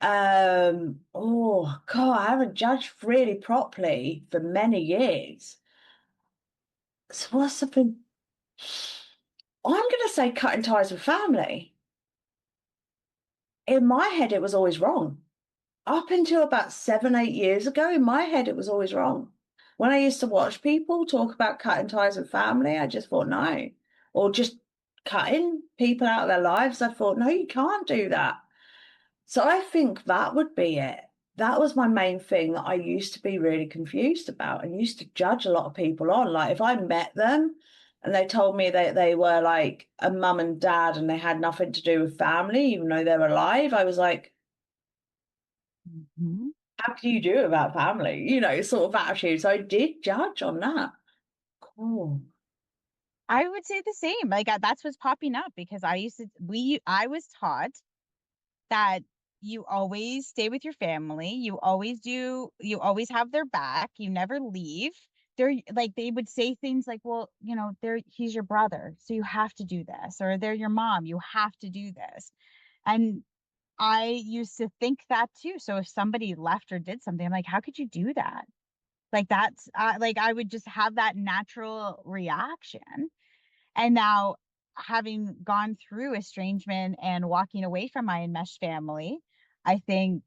Oh God, I haven't judged really properly for many years. So what's something I'm gonna say cutting ties with family. In my head, it was always wrong. Up until about 7, 8 years ago, in my head, it was always wrong. When I used to watch people talk about cutting ties with family, I just thought no. Or just cutting people out of their lives, I thought, no, you can't do that. So I think that would be it. That was my main thing that I used to be really confused about and used to judge a lot of people on. Like if I met them and they told me that they were like a mum and dad and they had nothing to do with family, even though they were alive, I was like, Mhm. how can you do it about family? Sort of attitude. So I did judge on that. Cool. I would say the same. Like that's what's popping up because I was taught that you always stay with your family, you always have their back, you never leave. They're like they would say things like, well, he's your brother, so you have to do this, or they're your mom, you have to do this. And I used to think that too. So if somebody left or did something, I'm like, how could you do that? Like that's like I would just have that natural reaction. And now, having gone through estrangement and walking away from my enmeshed family, I think,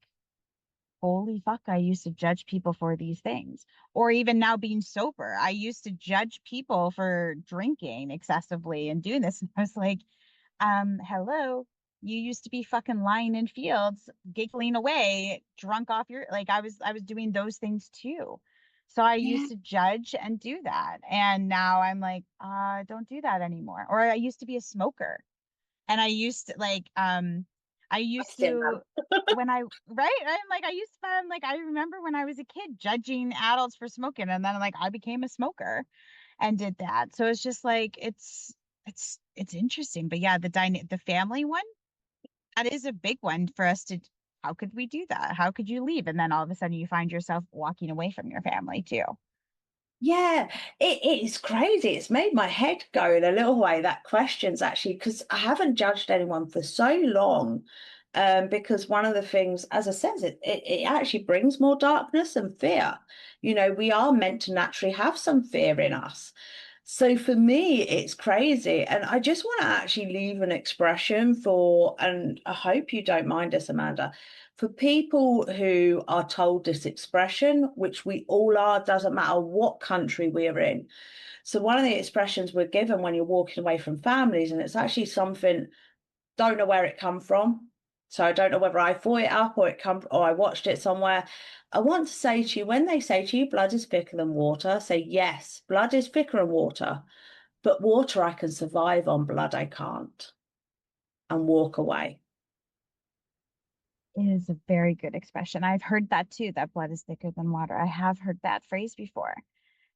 holy fuck, I used to judge people for these things. Or even now being sober, I used to judge people for drinking excessively and doing this. And I was like, hello, you used to be fucking lying in fields, giggling away, drunk off your like I was doing those things too. So I Yeah. used to judge and do that. And now I'm like, don't do that anymore. Or I used to be a smoker. And I used to I I used still to am. when I right? I'm like I used to I'm like I remember when I was a kid judging adults for smoking, and then like I became a smoker and did that. So it's just like it's interesting. But yeah, the family one, that is a big one for us to how could we do that? How could you leave? And then all of a sudden you find yourself walking away from your family too. Yeah, it is crazy. It's made my head go in a little way, that question's actually, because I haven't judged anyone for so long. Because one of the things, as I said, it actually brings more darkness and fear. We are meant to naturally have some fear in us. So for me, it's crazy. And I just want to actually leave an expression for, and I hope you don't mind us, Amanda, for people who are told this expression, which we all are, doesn't matter what country we're in. So, one of the expressions we're given when you're walking away from families, and it's actually something, don't know where it come from. So, I don't know whether I thought it up or I watched it somewhere. I want to say to you, when they say to you, blood is thicker than water, say, yes, blood is thicker than water, but water I can survive on, blood I can't, and walk away. It is a very good expression. I've heard that too, that blood is thicker than water. I have heard that phrase before.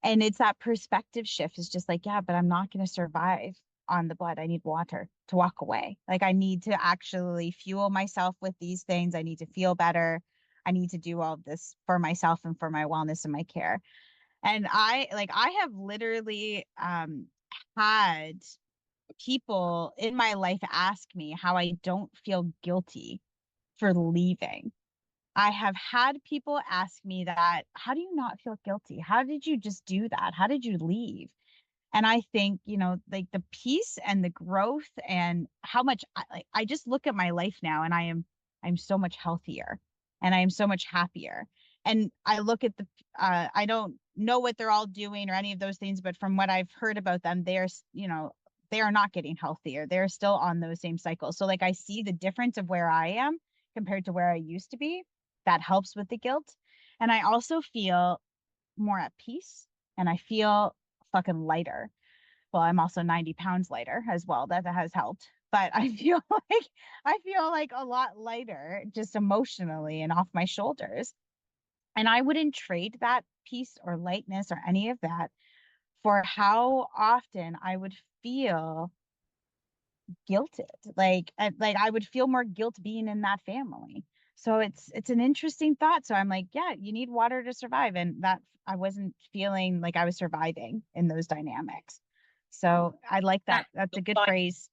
And it's that perspective shift is just like, yeah, but I'm not going to survive on the blood. I need water to walk away. Like I need to actually fuel myself with these things. I need to feel better. I need to do all of this for myself and for my wellness and my care. And I have literally had people in my life ask me how I don't feel guilty for leaving. I have had people ask me that, how do you not feel guilty? How did you just do that? How did you leave? And I think, like the peace and the growth and how much I just look at my life now and I'm so much healthier and I am so much happier. And I look at the I don't know what they're all doing or any of those things, but from what I've heard about them, they're, they are not getting healthier. They're still on those same cycles. So like I see the difference of where I am compared to where I used to be. That helps with the guilt. And I also feel more at peace, and I feel fucking lighter. Well, I'm also 90 pounds lighter as well. That has helped. But I feel like a lot lighter just emotionally and off my shoulders. And I wouldn't trade that peace or lightness or any of that for how often I would feel guilted. Like I would feel more guilt being in that family. So it's an interesting thought. So I'm like, yeah, you need water to survive. And that I wasn't feeling like I was surviving in those dynamics. So I like that. That's a good phrase.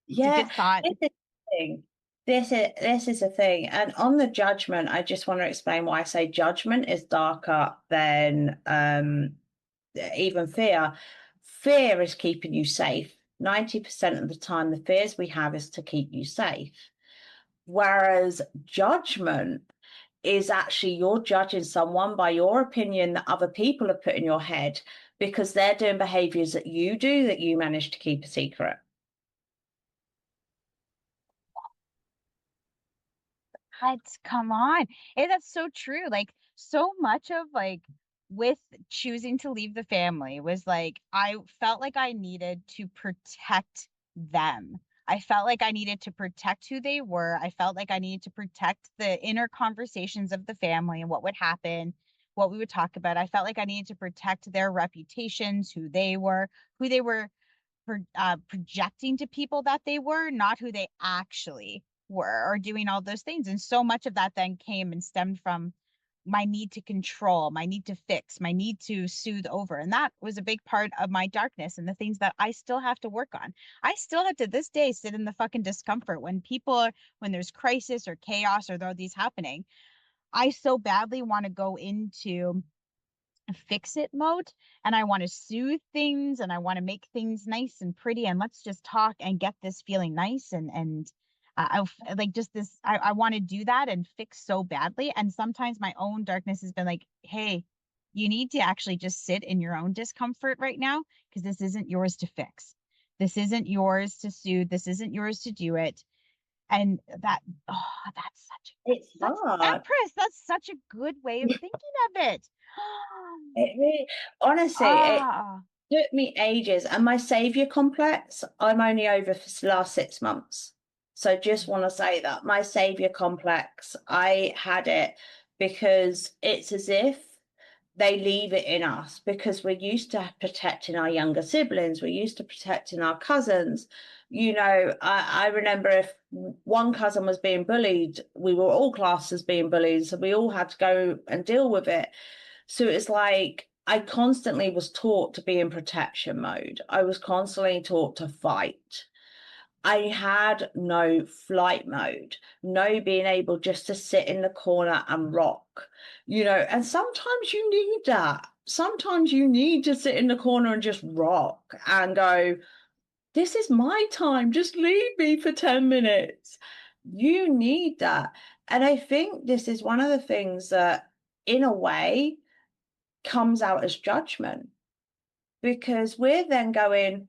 It's a Yeah, good thought. this is the thing. This is a thing. And on the judgment, I just want to explain why I say judgment is darker than even fear. Fear is keeping you safe. 90% of the time, the fears we have is to keep you safe. Whereas judgment is actually you're judging someone by your opinion that other people have put in your head because they're doing behaviors that you do that you manage to keep a secret. What? Come on. That's so true. Like so much of like with choosing to leave the family was like I felt like I needed to protect them. I felt like I needed to protect who they were. I felt like I needed to protect the inner conversations of the family and what would happen, what we would talk about. I felt like I needed to protect their reputations, who they were projecting to people that they were, not who they actually were, or doing all those things. And so much of that then came and stemmed from my need to control, my need to fix, my need to soothe over. And that was a big part of my darkness and the things that I still have to work on. I still have to this day sit in the fucking discomfort when there's crisis or chaos or there are these happening. I so badly want to go into fix it mode, and I want to soothe things and I want to make things nice and pretty and let's just talk and get this feeling nice and I like just this I want to do that and fix so badly, and sometimes my own darkness has been like, hey, you need to actually just sit in your own discomfort right now because this isn't yours to fix, this isn't yours to soothe, this isn't yours to do it. And that, oh, It's that's hard. Empress, that's such a good way of thinking of it. It really, honestly, it Ah, took me ages. And my savior complex, I'm only over for the last 6 months. So just want to say that my savior complex, I had it because it's as if they leave it in us because we're used to protecting our younger siblings, we're used to protecting our cousins. I remember if one cousin was being bullied, we were all classed as being bullied, so we all had to go and deal with it. So it's like I constantly was taught to be in protection mode. I was constantly taught to fight. I had no flight mode, no being able just to sit in the corner and rock, and sometimes you need that. Sometimes you need to sit in the corner and just rock and go, this is my time. Just leave me for 10 minutes. You need that. And I think this is one of the things that, in a way, comes out as judgment because we're then going,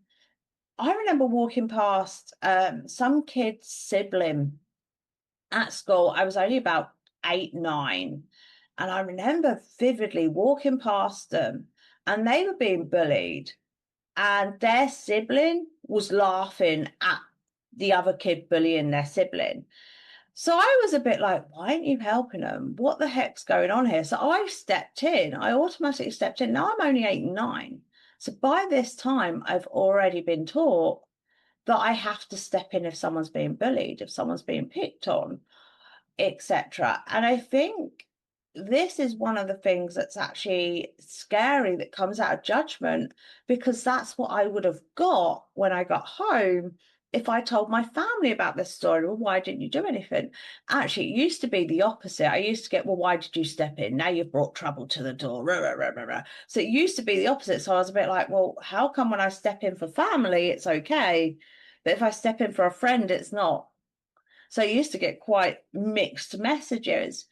I remember walking past some kid's sibling at school. I was only about 8, 9. And I remember vividly walking past them and they were being bullied. And their sibling was laughing at the other kid bullying their sibling. So I was a bit like, why aren't you helping them? What the heck's going on here? So I stepped in. I automatically stepped in. Now I'm only 8 and 9. So by this time, I've already been taught that I have to step in if someone's being bullied, if someone's being picked on, etc. And I think this is one of the things that's actually scary that comes out of judgment because that's what I would have got when I got home if I told my family about this story. Well, why didn't you do anything? Actually, it used to be the opposite. I used to get, well, why did you step in? Now you've brought trouble to the door. Rah, rah, rah, rah, rah. So it used to be the opposite. So I was a bit like, well, how come when I step in for family, it's okay, but if I step in for a friend, it's not? So I used to get quite mixed messages.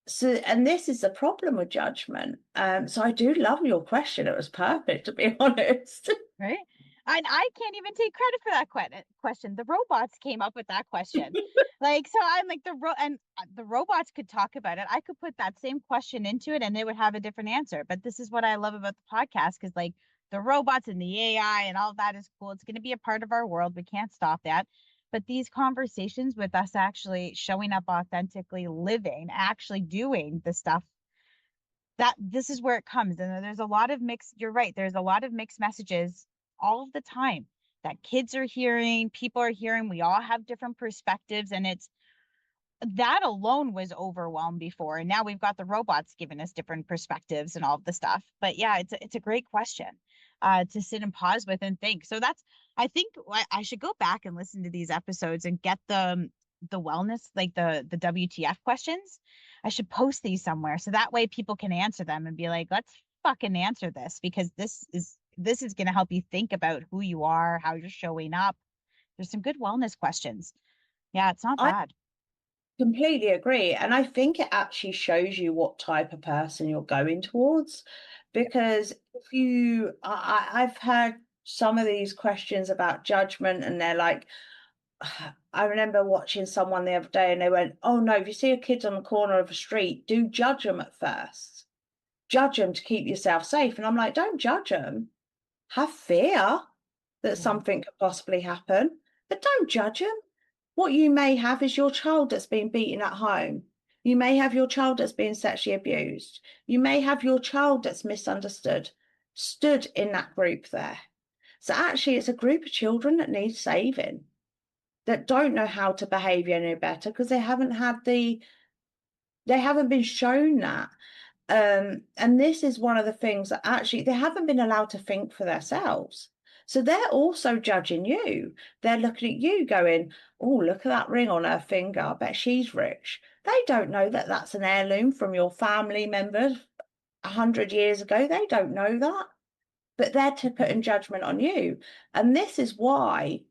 So, and this is the problem with judgment. So I do love your question. It was perfect, to be honest. Right? And I can't even take credit for that question. The robots came up with that question. Like, so I'm like the robots could talk about it. I could put that same question into it and it would have a different answer. But this is what I love about the podcast, because like the robots and the AI and all that is cool. It's going to be a part of our world. We can't stop that. But these conversations with us actually showing up authentically, living, actually doing the stuff, that this is where it comes. And there's a lot of mixed, you're right, there's a lot of mixed messages all of the time that kids are hearing, people are hearing. We all have different perspectives, and it's that alone was overwhelmed before, and now we've got the robots giving us different perspectives and all of the stuff. But yeah, it's a great question to sit and pause with and think. So that's, I think I should go back and listen to these episodes and get the wellness, like the WTF questions. I should post these somewhere so that way people can answer them and be like, let's fucking answer this, because this is going to help you think about who you are, how you're showing up. There's some good wellness questions. Yeah, it's not I bad. completely agree. And I think it actually shows you what type of person you're going towards. Because if you, I've heard some of these questions about judgment, and they're like, I remember watching someone the other day and they went, "Oh no, if you see a kid on the corner of a street, do judge them at first. Judge them to keep yourself safe." And I'm like, don't judge them. Have fear that Yeah. something could possibly happen, but don't judge them. What you may have is your child that's been beaten at home. You may have your child that's been sexually abused. You may have your child that's misunderstood, stood in that group there. So actually, it's a group of children that need saving, that don't know how to behave any better because they haven't been shown that. And this is one of the things that actually they haven't been allowed to think for themselves. So they're also judging you. They're looking at you going, "Oh, look at that ring on her finger. I bet she's rich." They don't know that that's an heirloom from your family members 100 years ago. They don't know that, but they're to put in judgment on you. And this is why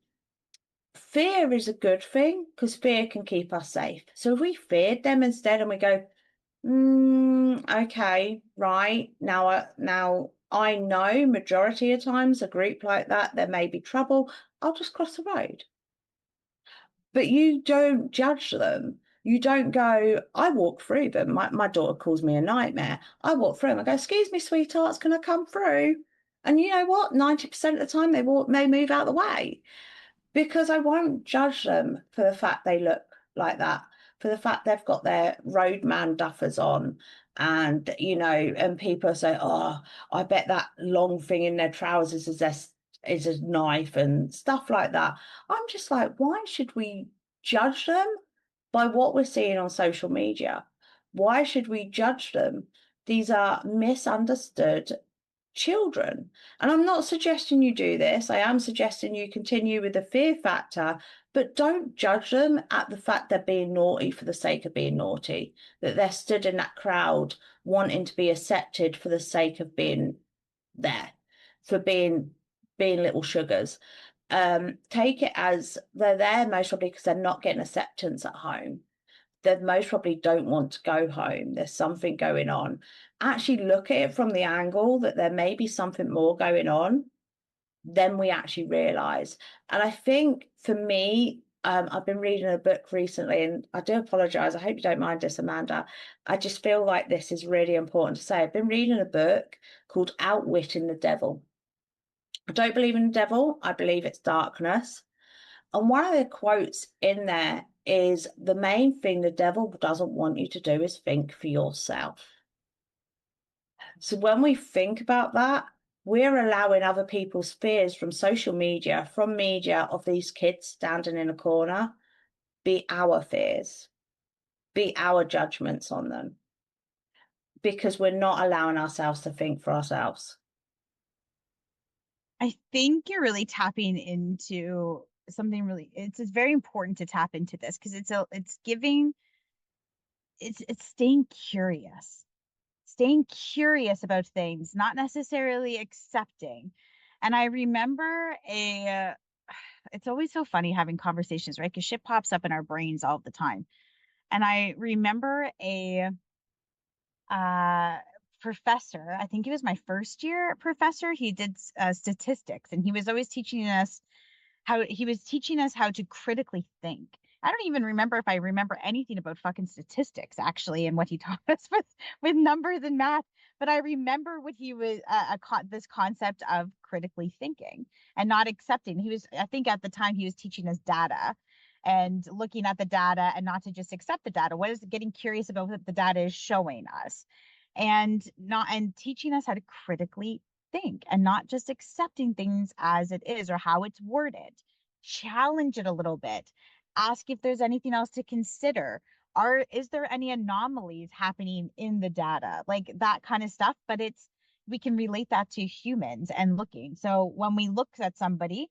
fear is a good thing, because fear can keep us safe. So if we feared them instead and we go, okay, right. Now I know majority of times a group like that, there may be trouble. I'll just cross the road. But you don't judge them. You don't go, I walk through them. My daughter calls me a nightmare. I walk through them. I go, "Excuse me, sweethearts, can I come through?" And you know what? 90% of the time they move out of the way, because I won't judge them for the fact they look like that, for the fact they've got their roadman duffers on, and and people say, "Oh, I bet that long thing in their trousers is a knife," and stuff like that. I'm just like, why should we judge them by what we're seeing on social media? Why should we judge them? These are misunderstood children. And I'm not suggesting you do this. I am suggesting you continue with the fear factor, but don't judge them at the fact they're being naughty for the sake of being naughty, that they're stood in that crowd wanting to be accepted for the sake of being there, for being little sugars. Take it as they're there most probably because they're not getting acceptance at home. They most probably don't want to go home. There's something going on. Actually, look at it from the angle that there may be something more going on than we actually realize. And I think for me, I've been reading a book recently, and I do apologize. I hope you don't mind this, Amanda. I just feel like this is really important to say. I've been reading a book called Outwitting the Devil. I don't believe in the devil, I believe it's darkness. And one of the quotes in there is, "The main thing the devil doesn't want you to do is think for yourself." So when we think about that, we're allowing other people's fears from social media, from media, of these kids standing in a corner, be our fears, be our judgments on them, because we're not allowing ourselves to think for ourselves. I think you're really tapping into something really, it's very important to tap into this, because it's giving, it's staying curious about things, not necessarily accepting. And I remember it's always so funny having conversations, right? Because shit pops up in our brains all the time. And I remember uh professor. I think he was my first year professor. He did statistics, and he was always teaching us how to critically think. I don't even remember if I remember anything about fucking statistics actually and what he taught us with numbers and math, but I remember what he was this concept of critically thinking and not accepting. He was, I think at the time he was teaching us data and looking at the data and not to just accept the data. What is it, getting curious about what the data is showing us and not and teaching us how to critically think and not just accepting things as it is or how it's worded. Challenge it a little bit. Ask if there's anything else to consider. Is there any anomalies happening in the data? Like that kind of stuff, but it's we can relate that to humans and looking. So when we look at somebody,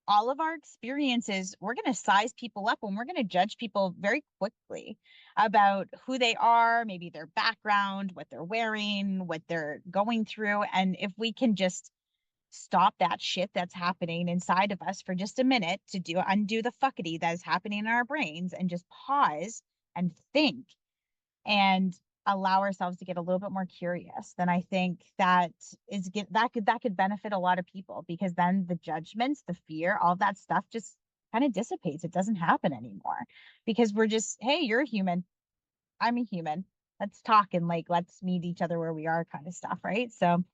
all of our experiences, we're going to size people up and we're going to judge people very quickly about who they are, maybe their background, what they're wearing, what they're going through. And if we can just stop that shit that's happening inside of us for just a minute to undo the fuckity that is happening in our brains and just pause and think and allow ourselves to get a little bit more curious, then I think that could benefit a lot of people because then the judgments, the fear, all that stuff just kind of dissipates. It doesn't happen anymore because we're just, hey, you're a human, I'm a human. Let's talk and like let's meet each other where we are kind of stuff, right? So,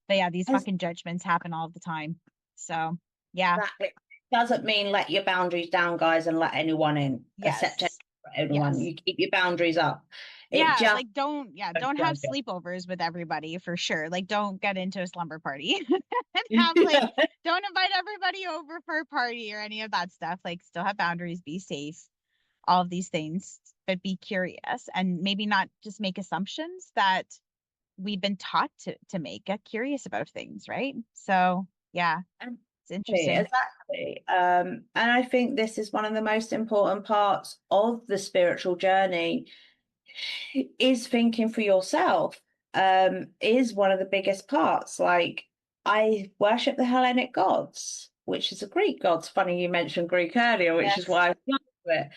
but yeah, these fucking judgments happen all the time. So, yeah. Exactly. Doesn't mean let your boundaries down, guys, and let anyone in. Accept Yes. anyone. Yes. You keep your boundaries up. It Yeah, just like don't have sleepovers with everybody for sure. Like don't get into a slumber party and have like don't invite everybody over for a party or any of that stuff. Like still have boundaries, be safe, all of these things, but be curious and maybe not just make assumptions that we've been taught to make. Get curious about things, right? So, yeah, it's interesting. Exactly. And I think this is one of the most important parts of the spiritual journey is thinking for yourself, is one of the biggest parts. Like I worship the Hellenic gods, which is the Greek gods. Funny you mentioned Greek earlier, which is Yes. why I love it.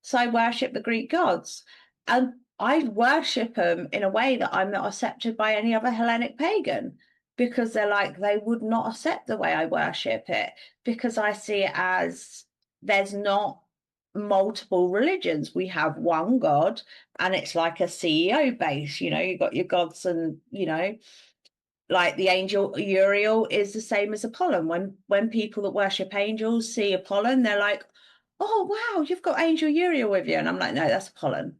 So I worship the Greek gods. And I worship them in a way that I'm not accepted by any other Hellenic pagan because they're like, they would not accept the way I worship it because I see it as there's not multiple religions. We have one God and it's like a CEO base, you've got your gods and, like the angel Uriel is the same as Apollon. When people that worship angels see Apollon, they're like, oh wow, you've got angel Uriel with you. And I'm like, no, that's Apollon.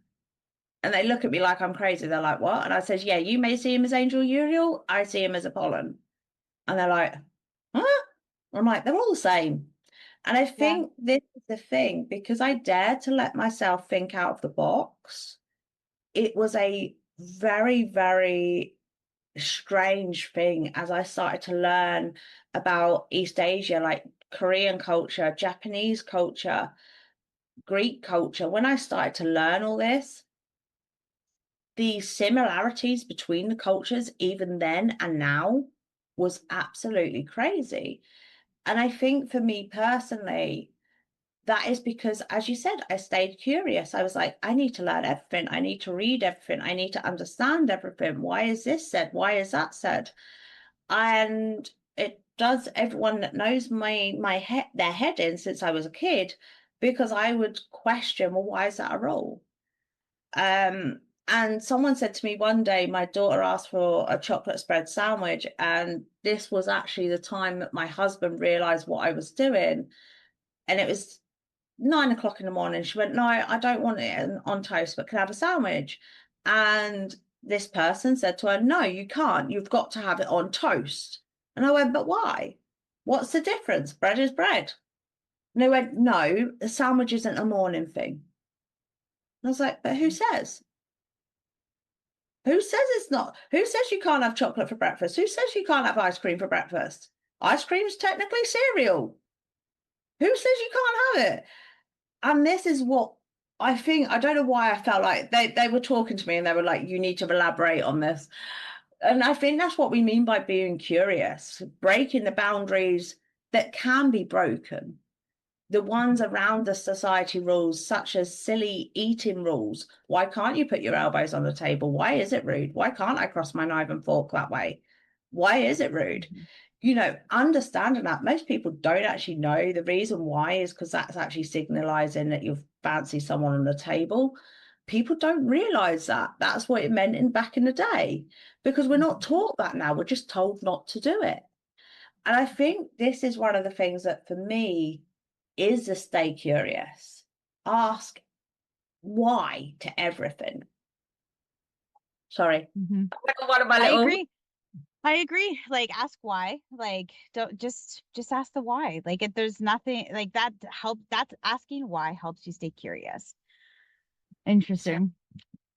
And they look at me like I'm crazy. They're like, what? And I says, yeah, you may see him as angel Uriel. I see him as Apollon. And they're like, huh? I'm like, they're all the same. And I Yeah. think this is the thing, because I dare to let myself think out of the box. It was a very, very strange thing as I started to learn about East Asia, like Korean culture, Japanese culture, Greek culture. When I started to learn all this, the similarities between the cultures, even then and now, was absolutely crazy. And I think for me personally, that is because, as you said, I stayed curious. I was like, I need to learn everything. I need to read everything. I need to understand everything. Why is this said? Why is that said? And it does everyone that knows my head their head in since I was a kid, because I would question, well, why is that a rule? And someone said to me one day, my daughter asked for a chocolate spread sandwich, and this was actually the time that my husband realized what I was doing. And it was 9 o'clock in the morning. She went, no, I don't want it on toast, but can I have a sandwich? And this person said to her, no, you can't. You've got to have it on toast. And I went, but why? What's the difference? Bread is bread. And they went, no, a sandwich isn't a morning thing. And I was like, but who says? Who says it's not? Who says you can't have chocolate for breakfast? Who says you can't have ice cream for breakfast? Ice cream's technically cereal. Who says you can't have it? And this is what I think. I don't know why I felt like they were talking to me and they were like, you need to elaborate on this. And I think that's what we mean by being curious, breaking the boundaries that can be broken. the ones around the society rules, such as silly eating rules. Why can't you put your elbows on the table? Why is it rude? Why can't I cross my knife and fork that way? Why is it rude? Mhm. Understanding that most people don't actually know the reason why is because that's actually signalizing that you fancy someone on the table. People don't realize that that's what it meant in back in the day, because we're not Mhm. taught that now. We're just told not to do it. And I think this is one of the things that for me is the stay curious. Ask why to everything. Sorry. Mhm. One of my I little agree. I agree. Like, ask why. Like, don't just ask the why. Like, if there's nothing like that help. That's asking why helps you stay curious. Interesting.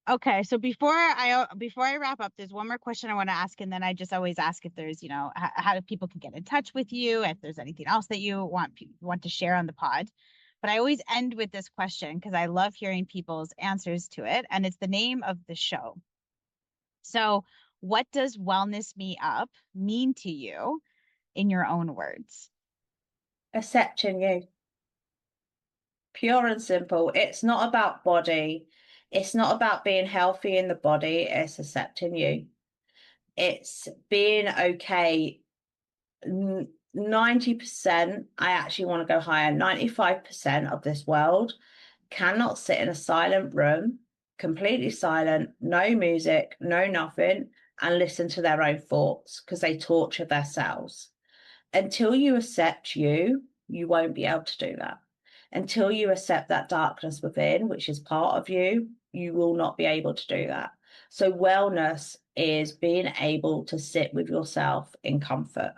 Okay, so before I wrap up, there's one more question I want to ask, and then I just always ask if there's, how do people can get in touch with you, if there's anything else that you want to share on the pod. But I always end with this question because I love hearing people's answers to it, and it's the name of the show. So, what does Wellness Me Up mean to you in your own words? accepting you. Pure and simple. It's not about body. It's not about being healthy in the body. It's accepting you. It's being okay. 90%, I actually want to go higher. 95% of this world cannot sit in a silent room, completely silent, no music, no nothing, and listen to their own thoughts because they torture themselves. Until you accept you, you won't be able to do that. Until you accept that darkness within, which is part of you, you will not be able to do that. So, wellness is being able to sit with yourself in comfort.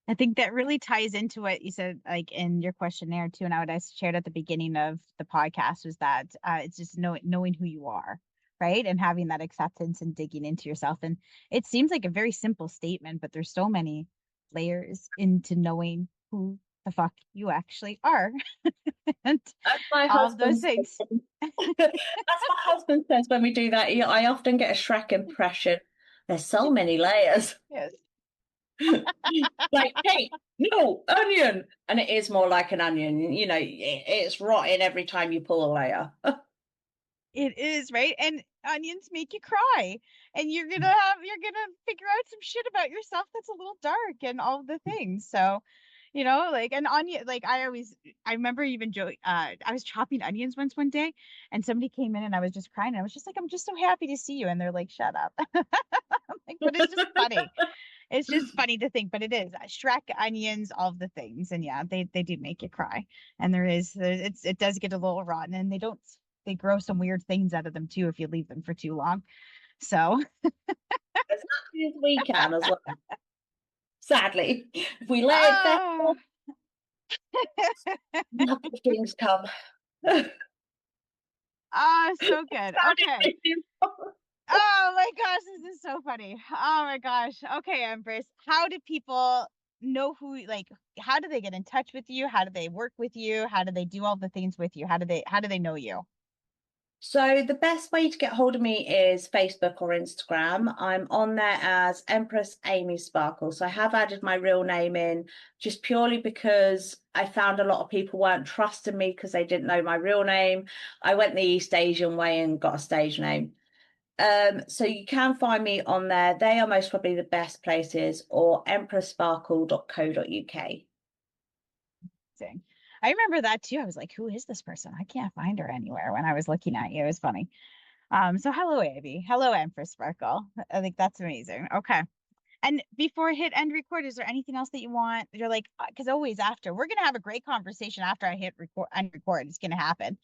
I think that really ties into what you said, like in your questionnaire too, and what I shared at the beginning of the podcast was that it's just knowing who you are, right, and having that acceptance and digging into yourself. And it seems like a very simple statement, but there's so many layers into knowing who the fuck you actually are, and As my all of those husband things. says, as my husband says when we do that, I often get a Shrek impression. There's so many layers. Yes. Like, hey, no, onion. And it is more like an onion. It's rotting every time you pull a layer. It is, right? And onions make you cry. And you're gonna figure out some shit about yourself that's a little dark and all the things. So, like an onion, like I remember even I was chopping onions once one day and somebody came in and I was just crying. And I was just like, I'm just so happy to see you. And they're like, shut up. Like, but it's just funny. It's just funny to think, but it is Shrek, onions, all of the things. And yeah, they do make you cry. And it does get a little rotten and they grow some weird things out of them too if you leave them for too long. So, As much as we can as well. Sadly, if we let it oh, fester, other things come. so good. Okay. Oh my gosh, this is so funny. Oh my gosh. Okay, Empress. How do people know how do they get in touch with you? How do they work with you? How do they do all the things with you? How do they know you? So the best way to get hold of me is Facebook or Instagram. I'm on there as Empress Amy Sparkle. So I have added my real name in just purely because I found a lot of people weren't trusting me because they didn't know my real name. I went the East Asian way and got a stage name. So you can find me on there. They are most probably the best places, or empresssparkle.co.uk. Thing. I remember that too. I was like, who is this person? I can't find her anywhere when I was looking at you. It was funny. So hello, Abby. Hello, Empress Sparkle. I think that's amazing. Okay. And before I hit end record, is there anything else that you want? You're like, because always after, we're gonna have a great conversation after I hit record end record. It's gonna happen.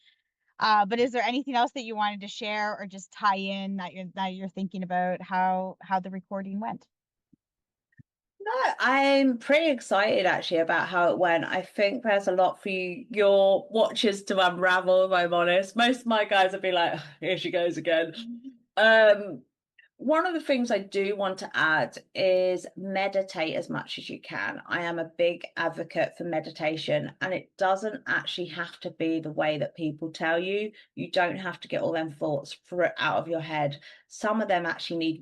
But is there anything else that you wanted to share or just tie in that you're thinking about how the recording went? No, I'm pretty excited actually about how it went. I think there's a lot for your watchers to unravel, if I'm honest. Most of my guys would be like, "Ugh, here she goes again." Um, One of the things I do want to add is meditate as much as you can. I am a big advocate for meditation, and it doesn't actually have to be the way that people tell you. You don't have to get all them thoughts out of your head. Some of them actually need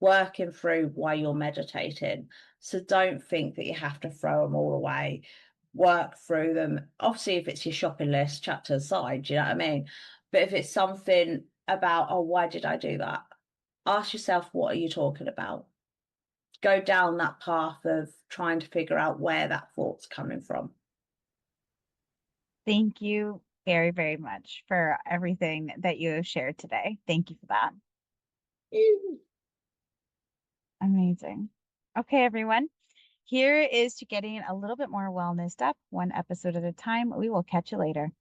working through while you're meditating. So don't think that you have to throw them all away. work through them. Obviously, if it's your shopping list, chat to the side, do you know what I mean? But if it's something about, oh, why did I do that? Ask yourself, what are you talking about? Go down that path of trying to figure out where that thought's coming from. Thank you very, very much for everything that you have shared today. Thank you for that. Amazing. Okay, everyone. Here is to getting a little bit more wellness up, one episode at a time. We will catch you later.